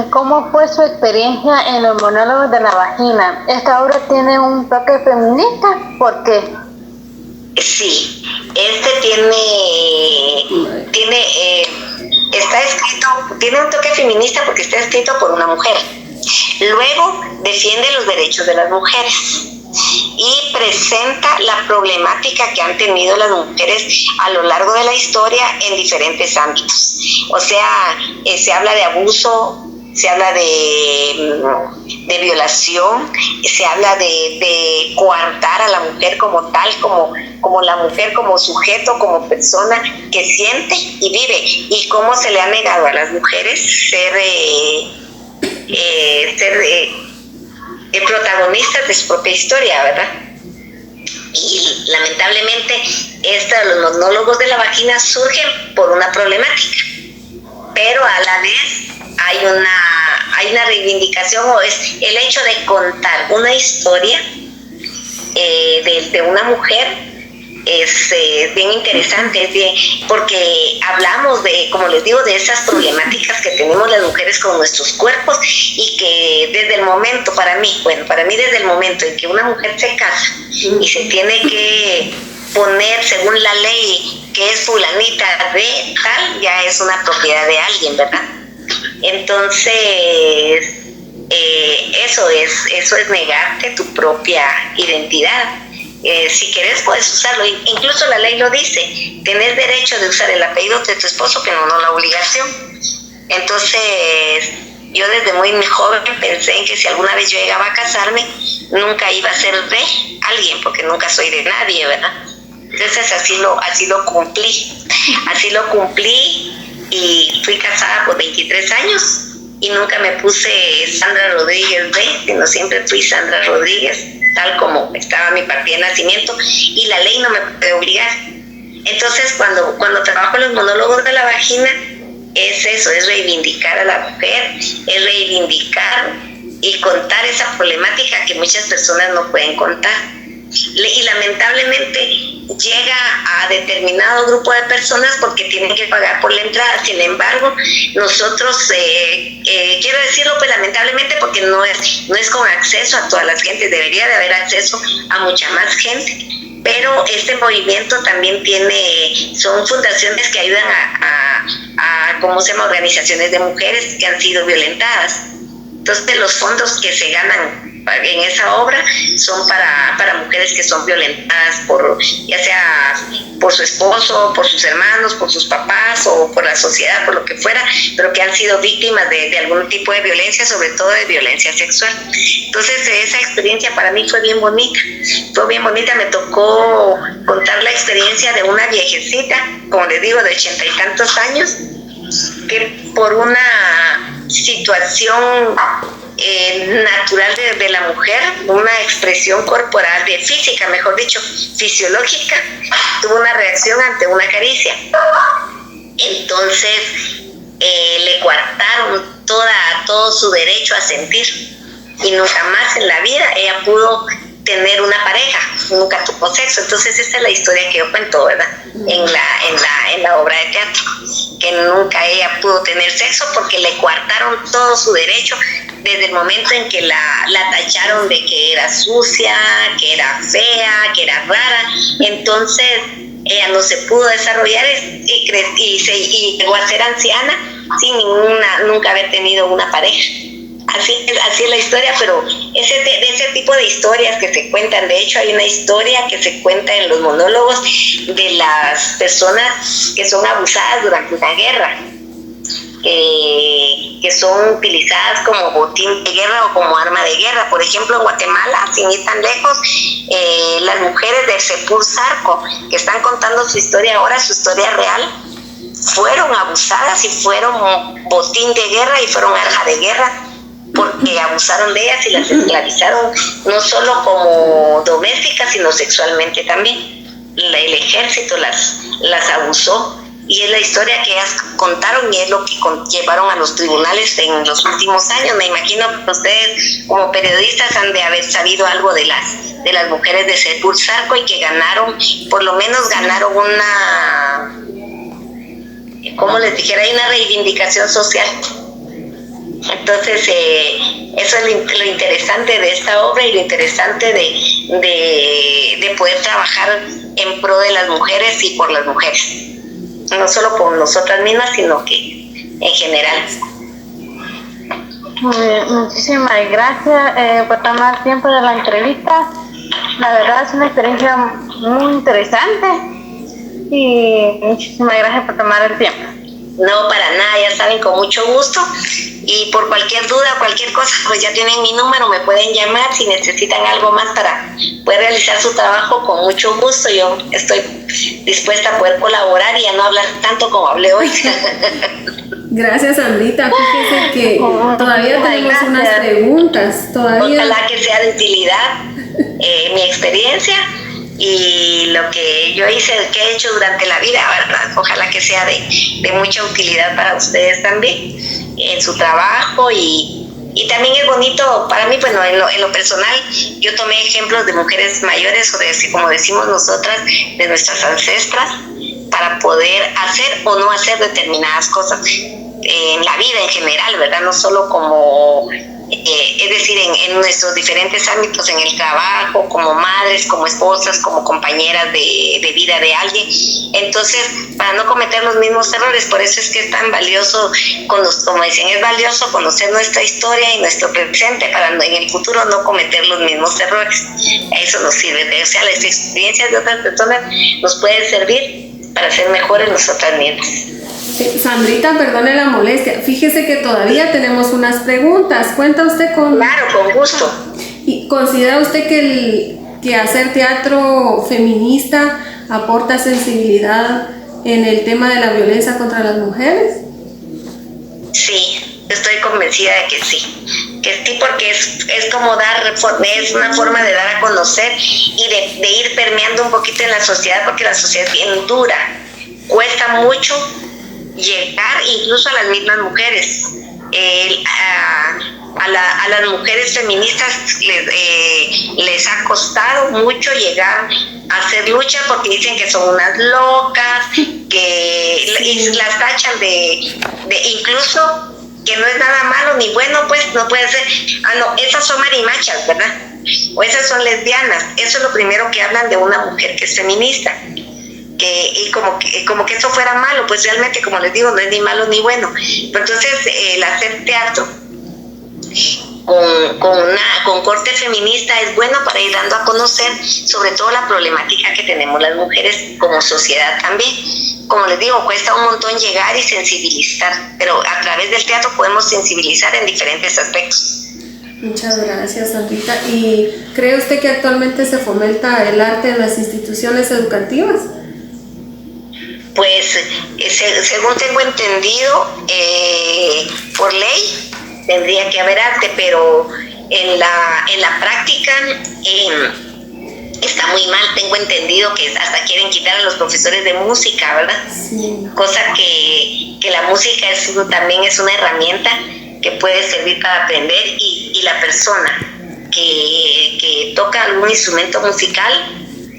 ¿Cómo fue su experiencia en los monólogos de la vagina? ¿Esta obra tiene un toque feminista? ¿Por qué? Sí, está escrito, tiene un toque feminista porque está escrito por una mujer. Luego defiende los derechos de las mujeres y presenta la problemática que han tenido las mujeres a lo largo de la historia en diferentes ámbitos. O sea, se habla de abuso, se habla de violación, se habla de coartar a la mujer como tal, como la mujer como sujeto, como persona que siente y vive, y cómo se le ha negado a las mujeres ser protagonistas de su propia historia, ¿verdad? Y lamentablemente los monólogos de la vagina surgen por una problemática, pero a la vez hay una reivindicación, o es el hecho de contar una historia de una mujer. Es bien interesante, porque hablamos como les digo, de esas problemáticas que tenemos las mujeres con nuestros cuerpos, y que desde el momento, para mí desde el momento en que una mujer se casa y se tiene que poner según la ley que es fulanita de tal, ya es una propiedad de alguien, ¿verdad? Entonces, eso es negarte tu propia identidad. Si querés puedes usarlo, incluso la ley lo dice, tenés derecho de usar el apellido de tu esposo, pero no la obligación. Entonces yo desde muy joven pensé en que si alguna vez yo llegaba a casarme, nunca iba a ser de alguien, porque nunca soy de nadie, ¿verdad? Entonces así lo cumplí y fui casada por 23 años y nunca me puse Sandra Rodríguez B, sino siempre fui Sandra Rodríguez, tal como estaba mi partida de nacimiento, y la ley no me puede obligar. Entonces, cuando trabajo en los monólogos de la vagina, es eso, es reivindicar a la mujer, es reivindicar y contar esa problemática que muchas personas no pueden contar. Y lamentablemente llega a determinado grupo de personas porque tienen que pagar por la entrada. Sin embargo, nosotros, quiero decirlo pues lamentablemente, porque no es con acceso a todas las gentes, debería de haber acceso a mucha más gente, pero este movimiento también son fundaciones que ayudan a ¿cómo se llama?, organizaciones de mujeres que han sido violentadas. Entonces los fondos que se ganan en esa obra son para mujeres que son violentadas ya sea por su esposo, por sus hermanos, por sus papás o por la sociedad, por lo que fuera, pero que han sido víctimas de algún tipo de violencia, sobre todo de violencia sexual. Entonces esa experiencia para mí fue bien bonita, me tocó contar la experiencia de una viejecita, como les digo, de 80 y tantos años, que por una situación natural de la mujer, una expresión corporal, física, mejor dicho, fisiológica, tuvo una reacción ante una caricia. Entonces le coartaron todo su derecho a sentir, y nunca más en la vida ella pudo tener una pareja, nunca tuvo sexo. Entonces esta es la historia que yo cuento, ¿verdad?, en la obra de teatro, que nunca ella pudo tener sexo porque le coartaron todo su derecho desde el momento en que la tacharon de que era sucia, que era fea, que era rara. Entonces ella no se pudo desarrollar y llegó a ser anciana sin nunca haber tenido una pareja. Así es la historia, pero ese tipo de historias que se cuentan, de hecho hay una historia que se cuenta en los monólogos de las personas que son abusadas durante una guerra, que son utilizadas como botín de guerra o como arma de guerra. Por ejemplo, en Guatemala, sin ir tan lejos, las mujeres del Sepur Zarco, que están contando su historia ahora, su historia real, fueron abusadas y fueron botín de guerra y fueron arma de guerra, porque abusaron de ellas y las esclavizaron, no solo como domésticas, sino sexualmente también. El ejército las abusó, y es la historia que ellas contaron y es lo que llevaron a los tribunales en los últimos años. Me imagino que ustedes como periodistas han de haber sabido algo de las mujeres de Sepur Zarco, y que por lo menos ganaron una, como les dijera, hay una reivindicación social. Entonces eso es lo interesante de esta obra y lo interesante de poder trabajar en pro de las mujeres y por las mujeres, no solo por nosotras mismas, sino que en general. Muchísimas gracias por tomar tiempo de la entrevista. La verdad es una experiencia muy interesante y muchísimas gracias por tomar el tiempo. No, para nada, ya saben, con mucho gusto, y por cualquier duda, cualquier cosa, pues ya tienen mi número, me pueden llamar si necesitan algo más para poder realizar su trabajo. Con mucho gusto, yo estoy dispuesta a poder colaborar y a no hablar tanto como hablé hoy. Gracias, Sandrita. Fíjese que todavía tenemos unas preguntas. Ojalá que sea de utilidad mi experiencia y lo que yo hice, que he hecho durante la vida, ¿verdad? Ojalá que sea de mucha utilidad para ustedes también en su trabajo, y también es bonito para mí, bueno, en lo personal, yo tomé ejemplos de mujeres mayores, o de, como decimos nosotras, de nuestras ancestras, para poder hacer o no hacer determinadas cosas en la vida en general, ¿verdad? No solo como... es decir, en nuestros diferentes ámbitos, en el trabajo, como madres, como esposas, como compañeras de vida de alguien. Entonces, para no cometer los mismos errores, por eso es que es tan valioso, como dicen, es valioso conocer nuestra historia y nuestro presente, para en el futuro no cometer los mismos errores. Eso nos sirve, o sea, las experiencias de otras personas nos pueden servir para ser mejores nosotras mismas. Sandrita, perdone la molestia. Fíjese que todavía tenemos unas preguntas. ¿Cuenta usted con...? Claro, con gusto. ¿Y considera usted que hacer teatro feminista aporta sensibilidad en el tema de la violencia contra las mujeres? Sí, estoy convencida de que sí. Que sí, porque es como es una forma de dar a conocer y de ir permeando un poquito en la sociedad, porque la sociedad es bien dura. Cuesta mucho llegar incluso a las mismas mujeres. A las mujeres feministas les ha costado mucho llegar a hacer lucha, porque dicen que son unas locas, y las tachan de incluso que no es nada malo ni bueno, pues no puede ser, no, esas son marimachas, ¿verdad? o esas son lesbianas. Eso es lo primero que hablan de una mujer que es feminista. Y como que eso fuera malo, pues realmente, como les digo, no es ni malo ni bueno. Pero entonces el hacer teatro con corte feminista es bueno para ir dando a conocer sobre todo la problemática que tenemos las mujeres como sociedad también. Como les digo, cuesta un montón llegar y sensibilizar, pero a través del teatro podemos sensibilizar en diferentes aspectos. Muchas gracias, Sandrita. ¿Y cree usted que actualmente se fomenta el arte en las instituciones educativas? Pues según tengo entendido, por ley tendría que haber arte, pero en la práctica está muy mal. Tengo entendido que hasta quieren quitar a los profesores de música, ¿verdad? Sí. Cosa que la música también es una herramienta que puede servir para aprender, y la persona que toca algún instrumento musical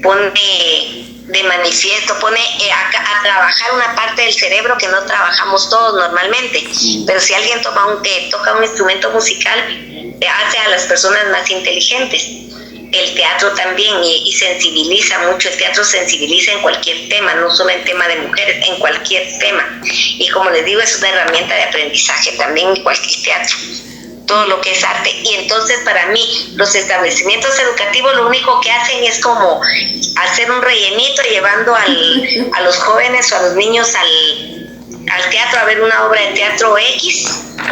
pone de manifiesto, pone a trabajar una parte del cerebro que no trabajamos todos normalmente. Pero si alguien toca un instrumento musical, hace a las personas más inteligentes. El teatro también, y sensibiliza mucho. El teatro sensibiliza en cualquier tema, no solo en tema de mujeres, en cualquier tema. Y como les digo, es una herramienta de aprendizaje también en cualquier teatro, todo lo que es arte. Y entonces, para mí, los establecimientos educativos lo único que hacen es como hacer un rellenito, llevando a los jóvenes o a los niños al teatro a ver una obra de teatro X,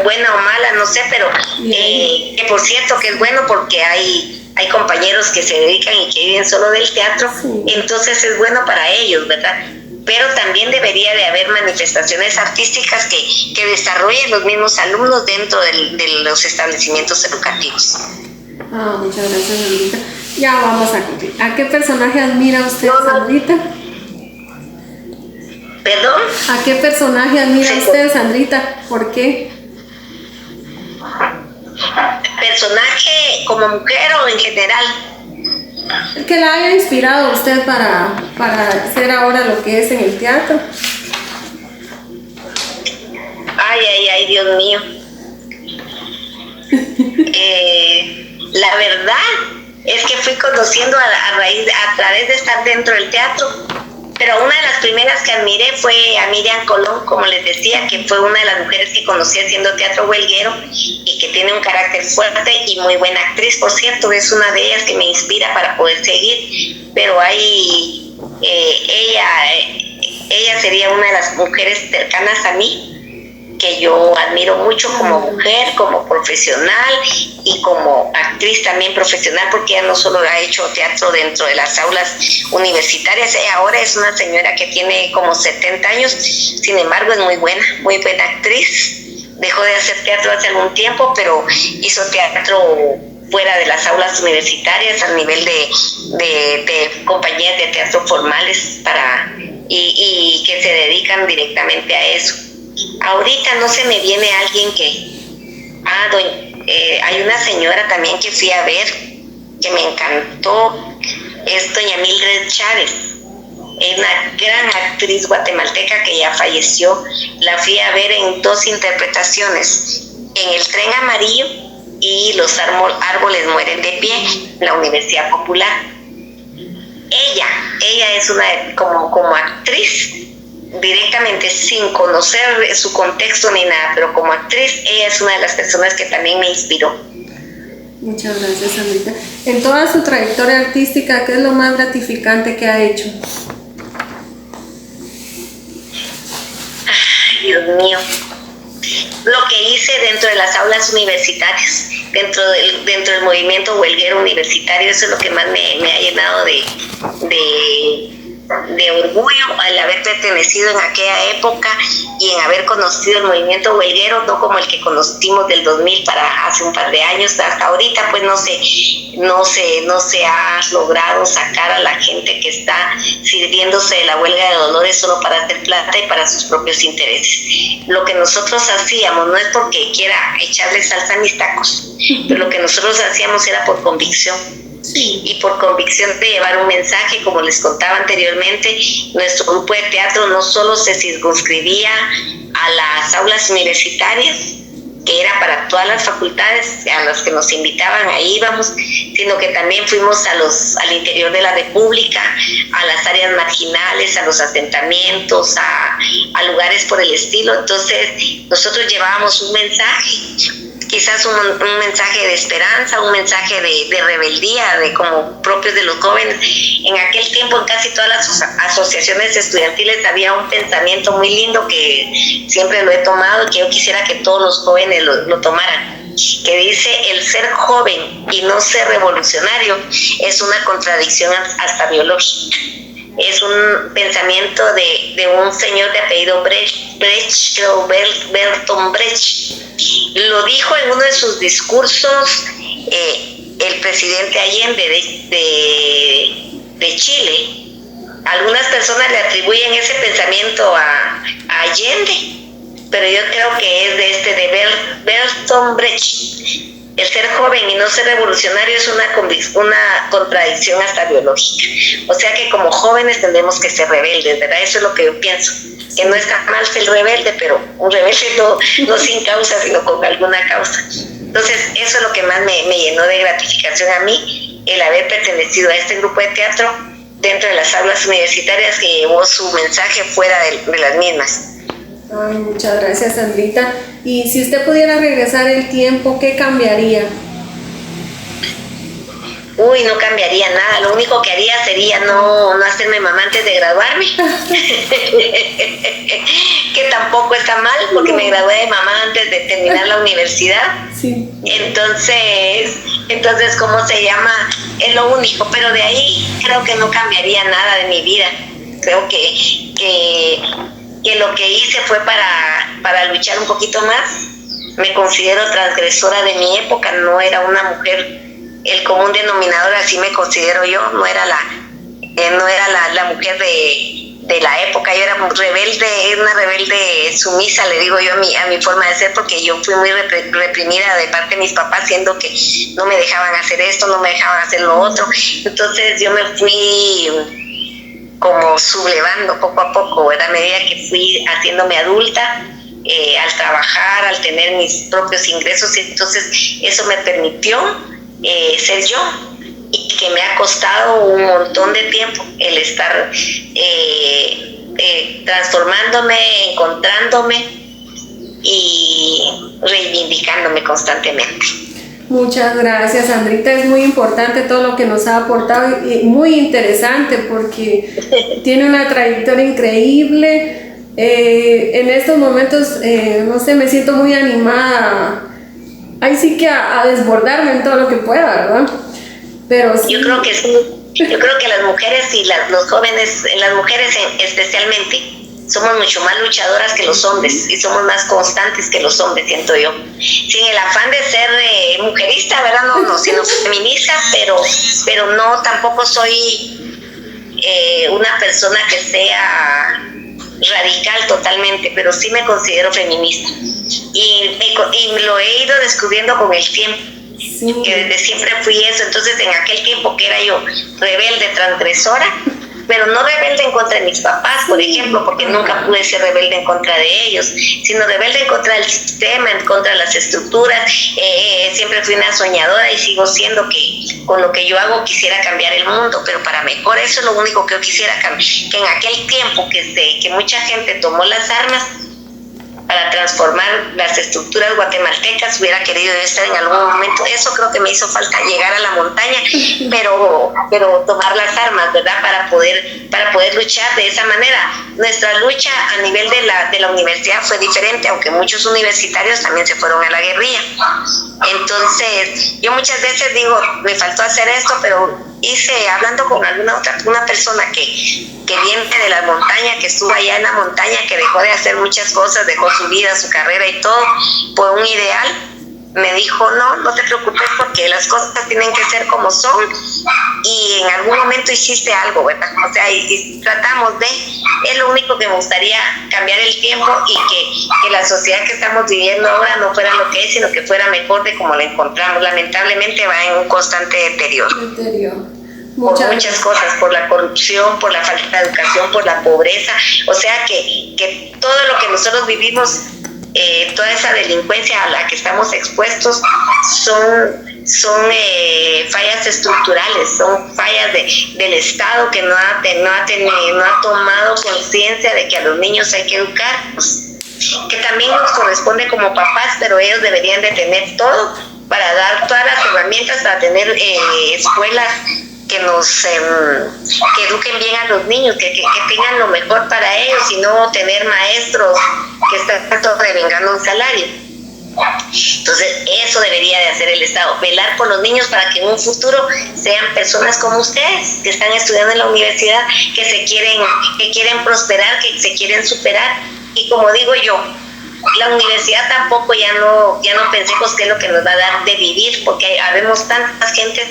buena o mala, no sé, pero que por cierto que es bueno porque hay compañeros que se dedican y que viven solo del teatro, entonces es bueno para ellos, ¿verdad? Pero también debería de haber manifestaciones artísticas que desarrollen los mismos alumnos dentro de los establecimientos educativos. Muchas gracias, Sandrita. Ya vamos a cumplir. ¿A qué personaje admira usted, Sandrita? ¿Perdón? ¿A qué personaje admira usted, Sandrita? ¿Por qué? ¿Personaje como mujer o en general? Que la haya inspirado a usted para hacer ahora lo que es en el teatro. Ay, Dios mío. La verdad es que fui conociendo a través de estar dentro del teatro, pero una de las primeras que admiré fue a Miriam Colón, como les decía, que fue una de las mujeres que conocí haciendo teatro huelguero y que tiene un carácter fuerte y muy buena actriz, por cierto. Es una de ellas que me inspira para poder seguir, pero ella sería una de las mujeres cercanas a mí que yo admiro mucho como mujer, como profesional y como actriz también profesional, porque ella no solo ha hecho teatro dentro de las aulas universitarias, ella ahora es una señora que tiene como 70 años, sin embargo es muy buena actriz. Dejó de hacer teatro hace algún tiempo, pero hizo teatro fuera de las aulas universitarias a nivel de compañías de teatro formales y que se dedican directamente a eso. Ahorita no se me viene alguien hay una señora también que fui a ver que me encantó, es doña Mildred Chávez, es una gran actriz guatemalteca que ya falleció. La fui a ver en 2 interpretaciones, en El Tren Amarillo y Los árboles mueren de pie, en la Universidad Popular. Ella es como actriz, directamente sin conocer su contexto ni nada, pero como actriz ella es una de las personas que también me inspiró. Muchas gracias, Sandrita. En toda su trayectoria artística, ¿qué es lo más gratificante que ha hecho? Ay, Dios mío, lo que hice dentro de las aulas universitarias, dentro del movimiento huelguero universitario, eso es lo que más me ha llenado de orgullo, al haber pertenecido en aquella época y en haber conocido el movimiento huelguero, no como el que conocimos del 2000 para hace un par de años. Hasta ahorita pues no se ha logrado sacar a la gente que está sirviéndose de la huelga de dolores solo para hacer plata y para sus propios intereses. Lo que nosotros hacíamos, no es porque quiera echarle salsa a mis tacos, pero lo que nosotros hacíamos era por convicción. Y por convicción de llevar un mensaje. Como les contaba anteriormente, nuestro grupo de teatro no solo se circunscribía a las aulas universitarias, que era para todas las facultades a las que nos invitaban, ahí íbamos, sino que también fuimos al interior de la República, a las áreas marginales, a los asentamientos, a lugares por el estilo. Entonces nosotros llevábamos un mensaje, quizás un mensaje de esperanza, un mensaje de rebeldía, de como propios de los jóvenes. En aquel tiempo en casi todas las asociaciones estudiantiles había un pensamiento muy lindo que siempre lo he tomado y que yo quisiera que todos los jóvenes lo tomaran, que dice: el ser joven y no ser revolucionario es una contradicción hasta biológica. Es un pensamiento de un señor de apellido Brecht, Bertolt Brecht. Lo dijo en uno de sus discursos el presidente Allende de Chile. Algunas personas le atribuyen ese pensamiento a Allende, pero yo creo que es de Bertolt Brecht. El ser joven y no ser revolucionario es una contradicción hasta biológica. O sea que como jóvenes tendremos que ser rebeldes, ¿verdad? Eso es lo que yo pienso. Que no está mal ser rebelde, pero un rebelde no sin causa, sino con alguna causa. Entonces, eso es lo que más me llenó de gratificación a mí, el haber pertenecido a este grupo de teatro dentro de las aulas universitarias que llevó su mensaje fuera de las mismas. Ay, muchas gracias, Sandrita. Y si usted pudiera regresar el tiempo, ¿qué cambiaría? Uy, no cambiaría nada. Lo único que haría sería no hacerme mamá antes de graduarme. Que tampoco está mal, porque me gradué de mamá antes de terminar la universidad. Sí. Entonces, ¿cómo se llama? Es lo único. Pero de ahí creo que no cambiaría nada de mi vida. Creo que lo que hice fue para luchar un poquito más. Me considero transgresora de mi época, no era una mujer, el común denominador, así me considero yo, no era la mujer de la época. Yo era una rebelde sumisa, le digo yo a mi forma de ser, porque yo fui muy reprimida de parte de mis papás, siendo que no me dejaban hacer esto, no me dejaban hacer lo otro. Entonces yo me fui como sublevando poco a poco, ¿verdad? A medida que fui haciéndome adulta, al trabajar, al tener mis propios ingresos, entonces eso me permitió ser yo, y que me ha costado un montón de tiempo el estar transformándome, encontrándome y reivindicándome constantemente. Muchas gracias, Sandrita. Es muy importante todo lo que nos ha aportado y muy interesante porque tiene una trayectoria increíble. En estos momentos, no sé, me siento muy animada. Ahí sí que a desbordarme en todo lo que pueda, ¿verdad? Pero sí. Yo creo que sí. Yo creo que las mujeres y los jóvenes, las mujeres especialmente, somos mucho más luchadoras que los hombres y somos más constantes que los hombres, siento yo. Sin el afán de ser mujerista, ¿verdad? No, sino feminista, pero no, tampoco soy una persona que sea radical totalmente, pero sí me considero feminista. Y lo he ido descubriendo con el tiempo. Sí. Que desde siempre fui eso. Entonces en aquel tiempo que era yo rebelde, transgresora, pero no rebelde en contra de mis papás, por ejemplo, porque nunca pude ser rebelde en contra de ellos, sino rebelde en contra del sistema, en contra de las estructuras. Siempre fui una soñadora y sigo siendo, que con lo que yo hago quisiera cambiar el mundo, pero para mejor. Eso es lo único que yo quisiera cambiar, que en aquel tiempo que mucha gente tomó las armas para transformar las estructuras guatemaltecas, hubiera querido yo estar en algún momento. Eso creo que me hizo falta, llegar a la montaña, pero tomar las armas, ¿verdad? Para poder luchar de esa manera. Nuestra lucha a nivel de la universidad fue diferente, aunque muchos universitarios también se fueron a la guerrilla. Entonces, yo muchas veces digo, me faltó hacer esto, pero hablando con una persona que viene de la montaña, que estuvo allá en la montaña, que dejó de hacer muchas cosas, dejó su vida, su carrera y todo por un ideal, me dijo: no te preocupes, porque las cosas tienen que ser como son, y en algún momento hiciste algo, ¿verdad? O sea, y tratamos es lo único que me gustaría, cambiar el tiempo, y que la sociedad que estamos viviendo ahora no fuera lo que es, sino que fuera mejor de como la encontramos. Lamentablemente va en un constante deterioro. Por muchas cosas, por la corrupción, por la falta de educación, por la pobreza. O sea que todo lo que nosotros vivimos toda esa delincuencia a la que estamos expuestos son fallas estructurales, son fallas del Estado que no ha tomado conciencia de que a los niños hay que educarlos, que también nos corresponde como papás, pero ellos deberían de tener todo para dar todas las herramientas para tener escuelas que eduquen bien a los niños, que tengan lo mejor para ellos y no tener maestros que están sobrevengando un salario. Entonces eso debería de hacer el Estado, velar por los niños para que en un futuro sean personas como ustedes, que están estudiando en la universidad, que quieren prosperar, que se quieren superar. Y como digo yo, la universidad tampoco ya no pensemos qué es lo que nos va a dar de vivir, porque habemos tantas gentes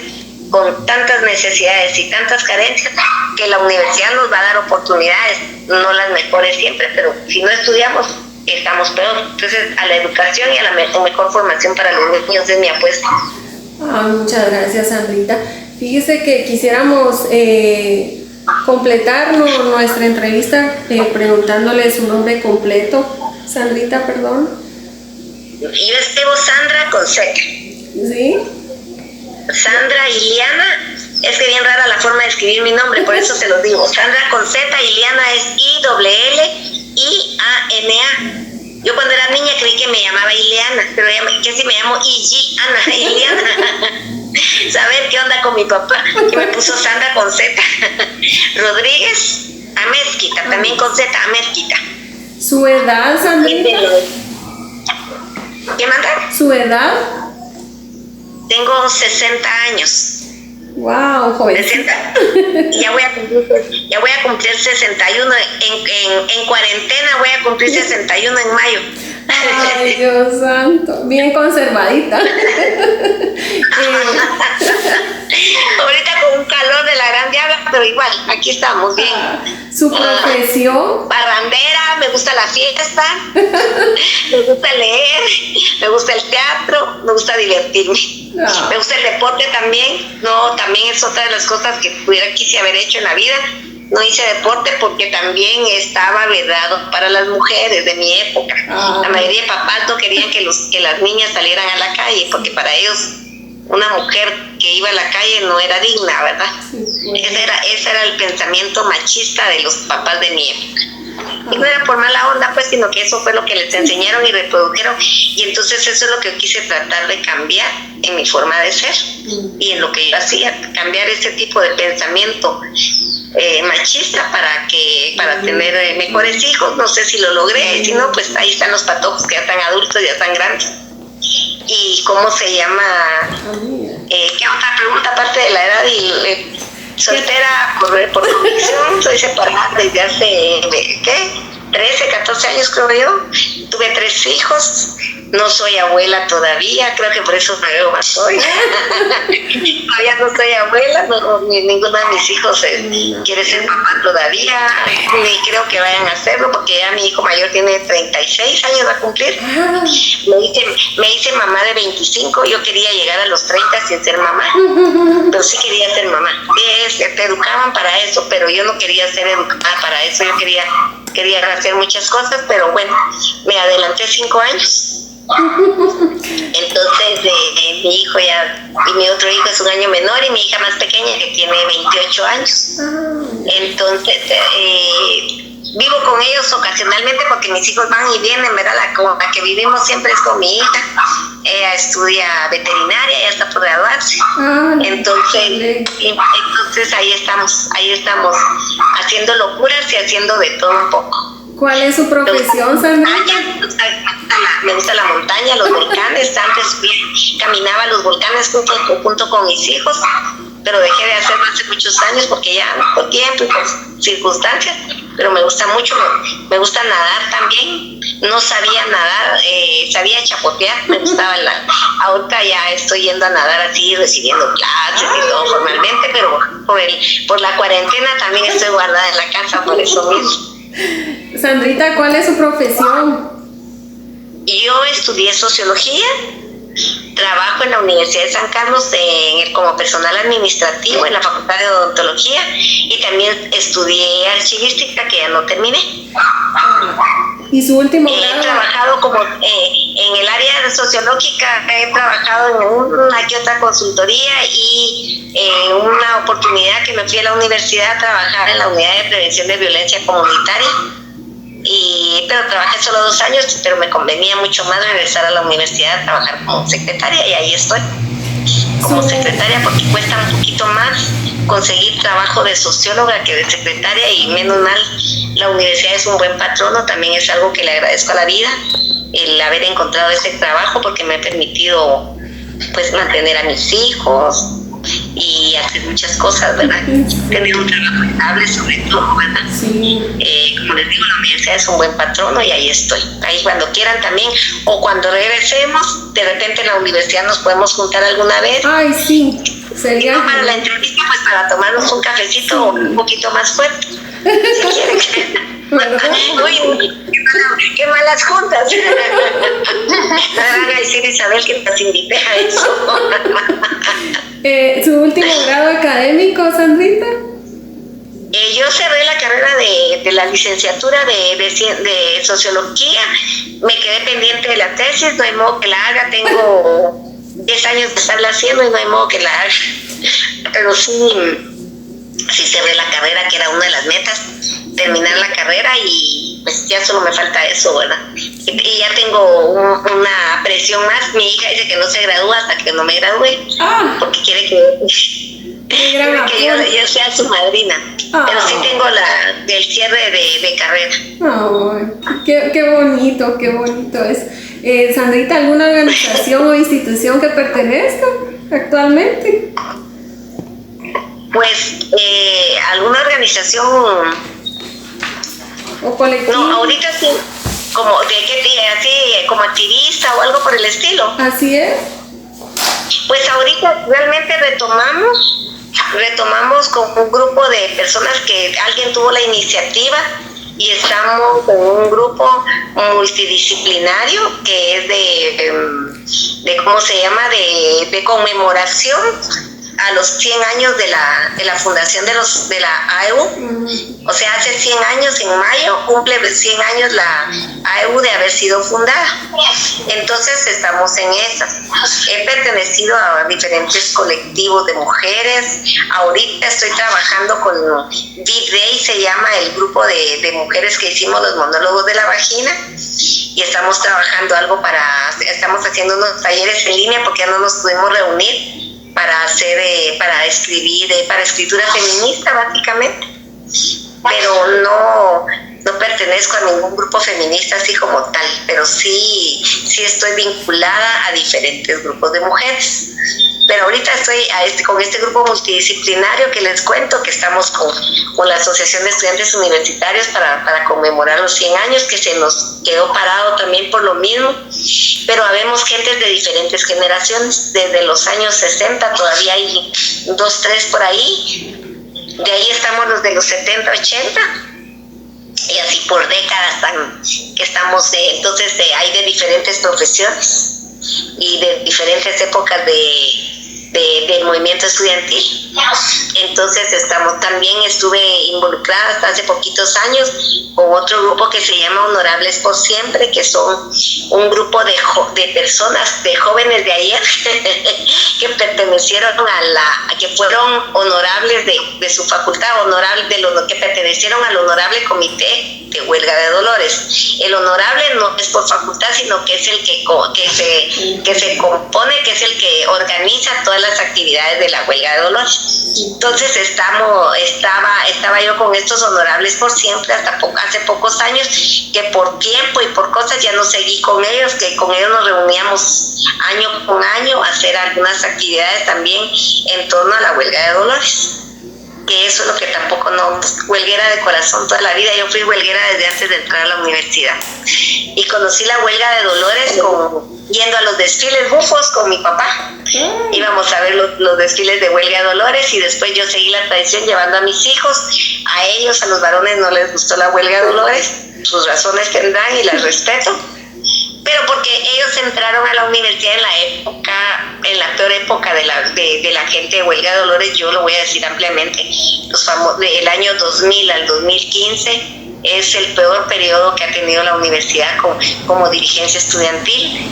con tantas necesidades y tantas carencias que la universidad nos va a dar oportunidades, no las mejores siempre, pero si no estudiamos estamos peor. Entonces a la educación y a la mejor formación para los niños es mi apuesta. Muchas gracias, Sandrita. Fíjese que quisiéramos completar nuestra entrevista preguntándole su nombre completo. Sandrita, perdón. Yo escribo Sandra con Z. ¿Sí? Sandra Iliana, es que bien rara la forma de escribir mi nombre, por eso se lo digo. Sandra con Z, Iliana es ILLIANA. Yo cuando era niña creí que me llamaba Ileana, pero que si me llamo Iliana. Saber qué onda con mi papá, que me puso Sandra con Z. Rodríguez Amezquita, también con Z, Amezquita. ¿Su edad, Sandrita? ¿Qué manda? ¿Su edad? Tengo 60 años. Wow, joven. 60. Ya voy a cumplir 61 en cuarentena, voy a cumplir 61 en mayo. Ay, Dios santo, bien conservadita. Ahorita con un calor de la gran diabla, pero igual, aquí estamos bien. ¿Su profesión? Barrandera, me gusta la fiesta, me gusta leer, me gusta el teatro, me gusta divertirme. Me gusta el deporte también. También es otra de las cosas que quise haber hecho en la vida. No hice deporte porque también estaba vedado para las mujeres de mi época. La mayoría de papás no querían que las niñas salieran a la calle, porque para ellos una mujer que iba a la calle no era digna, ¿verdad? Ese era el pensamiento machista de los papás de mi época. Y no era por mala onda, pues, sino que eso fue lo que les enseñaron y reprodujeron. Y entonces eso es lo que quise tratar de cambiar en mi forma de ser y en lo que yo hacía, cambiar ese tipo de pensamiento machista para tener mejores hijos. No sé si lo logré, si no, pues ahí están los patojos que ya están adultos, ya están grandes. ¿Y cómo se llama? ¿Qué otra pregunta aparte de la edad? Soltera por convicción, soy separada desde hace 13, 14 años creo yo. Tuve 3 hijos, no soy abuela todavía, creo que por eso me veo más hoy. Todavía no soy abuela, ninguno de mis hijos quiere ser papá todavía, ni creo que vayan a hacerlo, porque ya mi hijo mayor tiene 36 años a cumplir. Me hice mamá de 25, yo quería llegar a los 30 sin ser mamá, pero sí quería ser mamá. Te educaban para eso, pero yo no quería ser educada para eso, yo quería hacer muchas cosas, pero bueno, me adelanté 5 años. Entonces mi hijo y mi otro hijo es un año menor, y mi hija más pequeña que tiene 28 años. Entonces vivo con ellos ocasionalmente porque mis hijos van y vienen, ¿verdad? La que vivimos siempre es con mi hija. Ella estudia veterinaria, ya está por graduarse. Entonces ahí estamos haciendo locuras y haciendo de todo un poco. ¿Cuál es su profesión, Sandra? Me gusta la montaña, los volcanes. Antes caminaba a los volcanes junto con mis hijos, pero dejé de hacerlo hace muchos años porque ya por tiempo y por circunstancias, pero me gusta mucho, me gusta nadar también. No sabía nadar, sabía chapotear, me gustaba ahorita ya estoy yendo a nadar así, recibiendo clases y todo formalmente, pero por la cuarentena también estoy guardada en la casa por eso mismo. Sandrita, ¿cuál es su profesión? Yo estudié sociología, trabajo en la Universidad de San Carlos como personal administrativo en la Facultad de Odontología, y también estudié archivística, que ya no terminé. ¿Y su último He grado? trabajado como en el área sociológica, he trabajado en una que otra consultoría y una oportunidad que me fui a la universidad a trabajar en la unidad de prevención de violencia comunitaria. Pero trabajé solo 2 años, pero me convenía mucho más regresar a la universidad a trabajar como secretaria y ahí estoy como secretaria porque cuesta un poquito más conseguir trabajo de socióloga que de secretaria y menos mal la universidad es un buen patrono, también es algo que le agradezco a la vida el haber encontrado ese trabajo porque me ha permitido pues mantener a mis hijos y hacer muchas cosas, ¿verdad? Tener un trabajo estable sobre todo, ¿verdad? Sí. Como les digo, la universidad es un buen patrono y ahí estoy. Ahí cuando quieran también, o cuando regresemos, de repente en la universidad nos podemos juntar alguna vez. Ay, sí, sería... No para la entrevista, pues para tomarnos un cafecito un poquito más fuerte. Si quieren. ¿Verdad? Uy, qué malas juntas. Me van a decir Isabel que nos invité a eso. ¿Su último grado académico, Sandrita? Yo cerré la carrera de la licenciatura de sociología, me quedé pendiente de la tesis, no hay modo que la haga, tengo 10 años de estarla haciendo y no hay modo que la haga, pero sí cerré la carrera, que era una de las metas, terminar la carrera y pues ya solo me falta eso, ¿verdad? Y ya tengo una presión más, mi hija dice que no se gradúa hasta que no me gradúe, porque quiere que yo sea su madrina, pero sí tengo el cierre de carrera. Oh, qué bonito es. Sandrita, ¿alguna organización o institución que pertenezca actualmente? Pues alguna organización o colectivo. No, ahorita sí, como así como activista o algo por el estilo. Así es. Pues ahorita realmente retomamos con un grupo de personas que alguien tuvo la iniciativa y estamos en un grupo multidisciplinario que es de ¿cómo se llama? De conmemoración a los 100 años de la fundación de la AEU. O sea, hace 100 años, en mayo, cumple 100 años la AEU de haber sido fundada. Entonces estamos en esas. He pertenecido a diferentes colectivos de mujeres. Ahorita estoy trabajando con Big Day, se llama el grupo de mujeres que hicimos los monólogos de la vagina. Y estamos trabajando estamos haciendo unos talleres en línea porque ya no nos pudimos reunir para escritura feminista básicamente, pero no pertenezco a ningún grupo feminista así como tal, pero sí estoy vinculada a diferentes grupos de mujeres. Pero ahorita estoy con este grupo multidisciplinario que les cuento que estamos con la Asociación de Estudiantes Universitarios para conmemorar los 100 años, que se nos quedó parado también por lo mismo, pero habemos gentes de diferentes generaciones, desde los años 60 todavía hay 2, 3 por ahí, de ahí estamos los de los 70, 80, y así por décadas que estamos entonces hay de diferentes profesiones y de diferentes épocas del movimiento estudiantil. Entonces también estuve involucrada hasta hace poquitos años con otro grupo que se llama Honorables por Siempre, que son un grupo de personas, de jóvenes de ayer que pertenecieron que fueron honorables de su facultad, que pertenecieron al honorable comité de huelga de Dolores. El honorable no es por facultad, sino que es el que se compone, que es el que organiza todas las actividades de la huelga de Dolores. Entonces estaba yo con estos honorables por siempre hasta hace pocos años, que por tiempo y por cosas ya no seguí con ellos, que con ellos nos reuníamos año con año a hacer algunas actividades también en torno a la huelga de Dolores, que eso es lo que tampoco huelguera de corazón toda la vida. Yo fui huelguera desde antes de entrar a la universidad y conocí la huelga de Dolores yendo a los desfiles bufos con mi papá. Íbamos a ver los desfiles de huelga de Dolores y después yo seguí la tradición llevando a mis hijos. A ellos, a los varones, no les gustó la huelga de Dolores, sus razones tendrán y las respeto, pero porque ellos entraron a la universidad en la peor época de la gente de huelga de Dolores. Yo lo voy a decir ampliamente, del año 2000 al 2015 es el peor periodo que ha tenido la universidad como dirigencia estudiantil,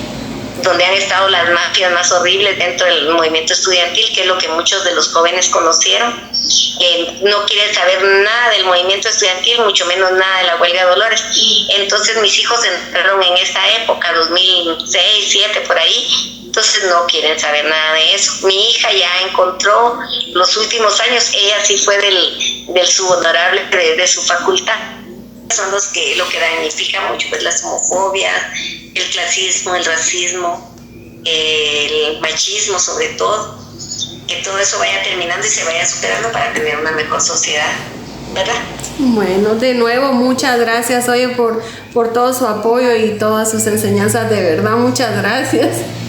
donde han estado las mafias más horribles dentro del movimiento estudiantil, que es lo que muchos de los jóvenes conocieron. No quieren saber nada del movimiento estudiantil, mucho menos nada de la huelga de Dolores. Entonces mis hijos entraron en esa época, 2006, 2007, por ahí. Entonces no quieren saber nada de eso. Mi hija ya encontró los últimos años, ella sí fue del subhonorable de su facultad. Son lo que damnifica mucho, pues las homofobias, el clasismo, el racismo, el machismo sobre todo, que todo eso vaya terminando y se vaya superando para tener una mejor sociedad, ¿verdad? Bueno, de nuevo, muchas gracias, oye, por todo su apoyo y todas sus enseñanzas, de verdad, muchas gracias.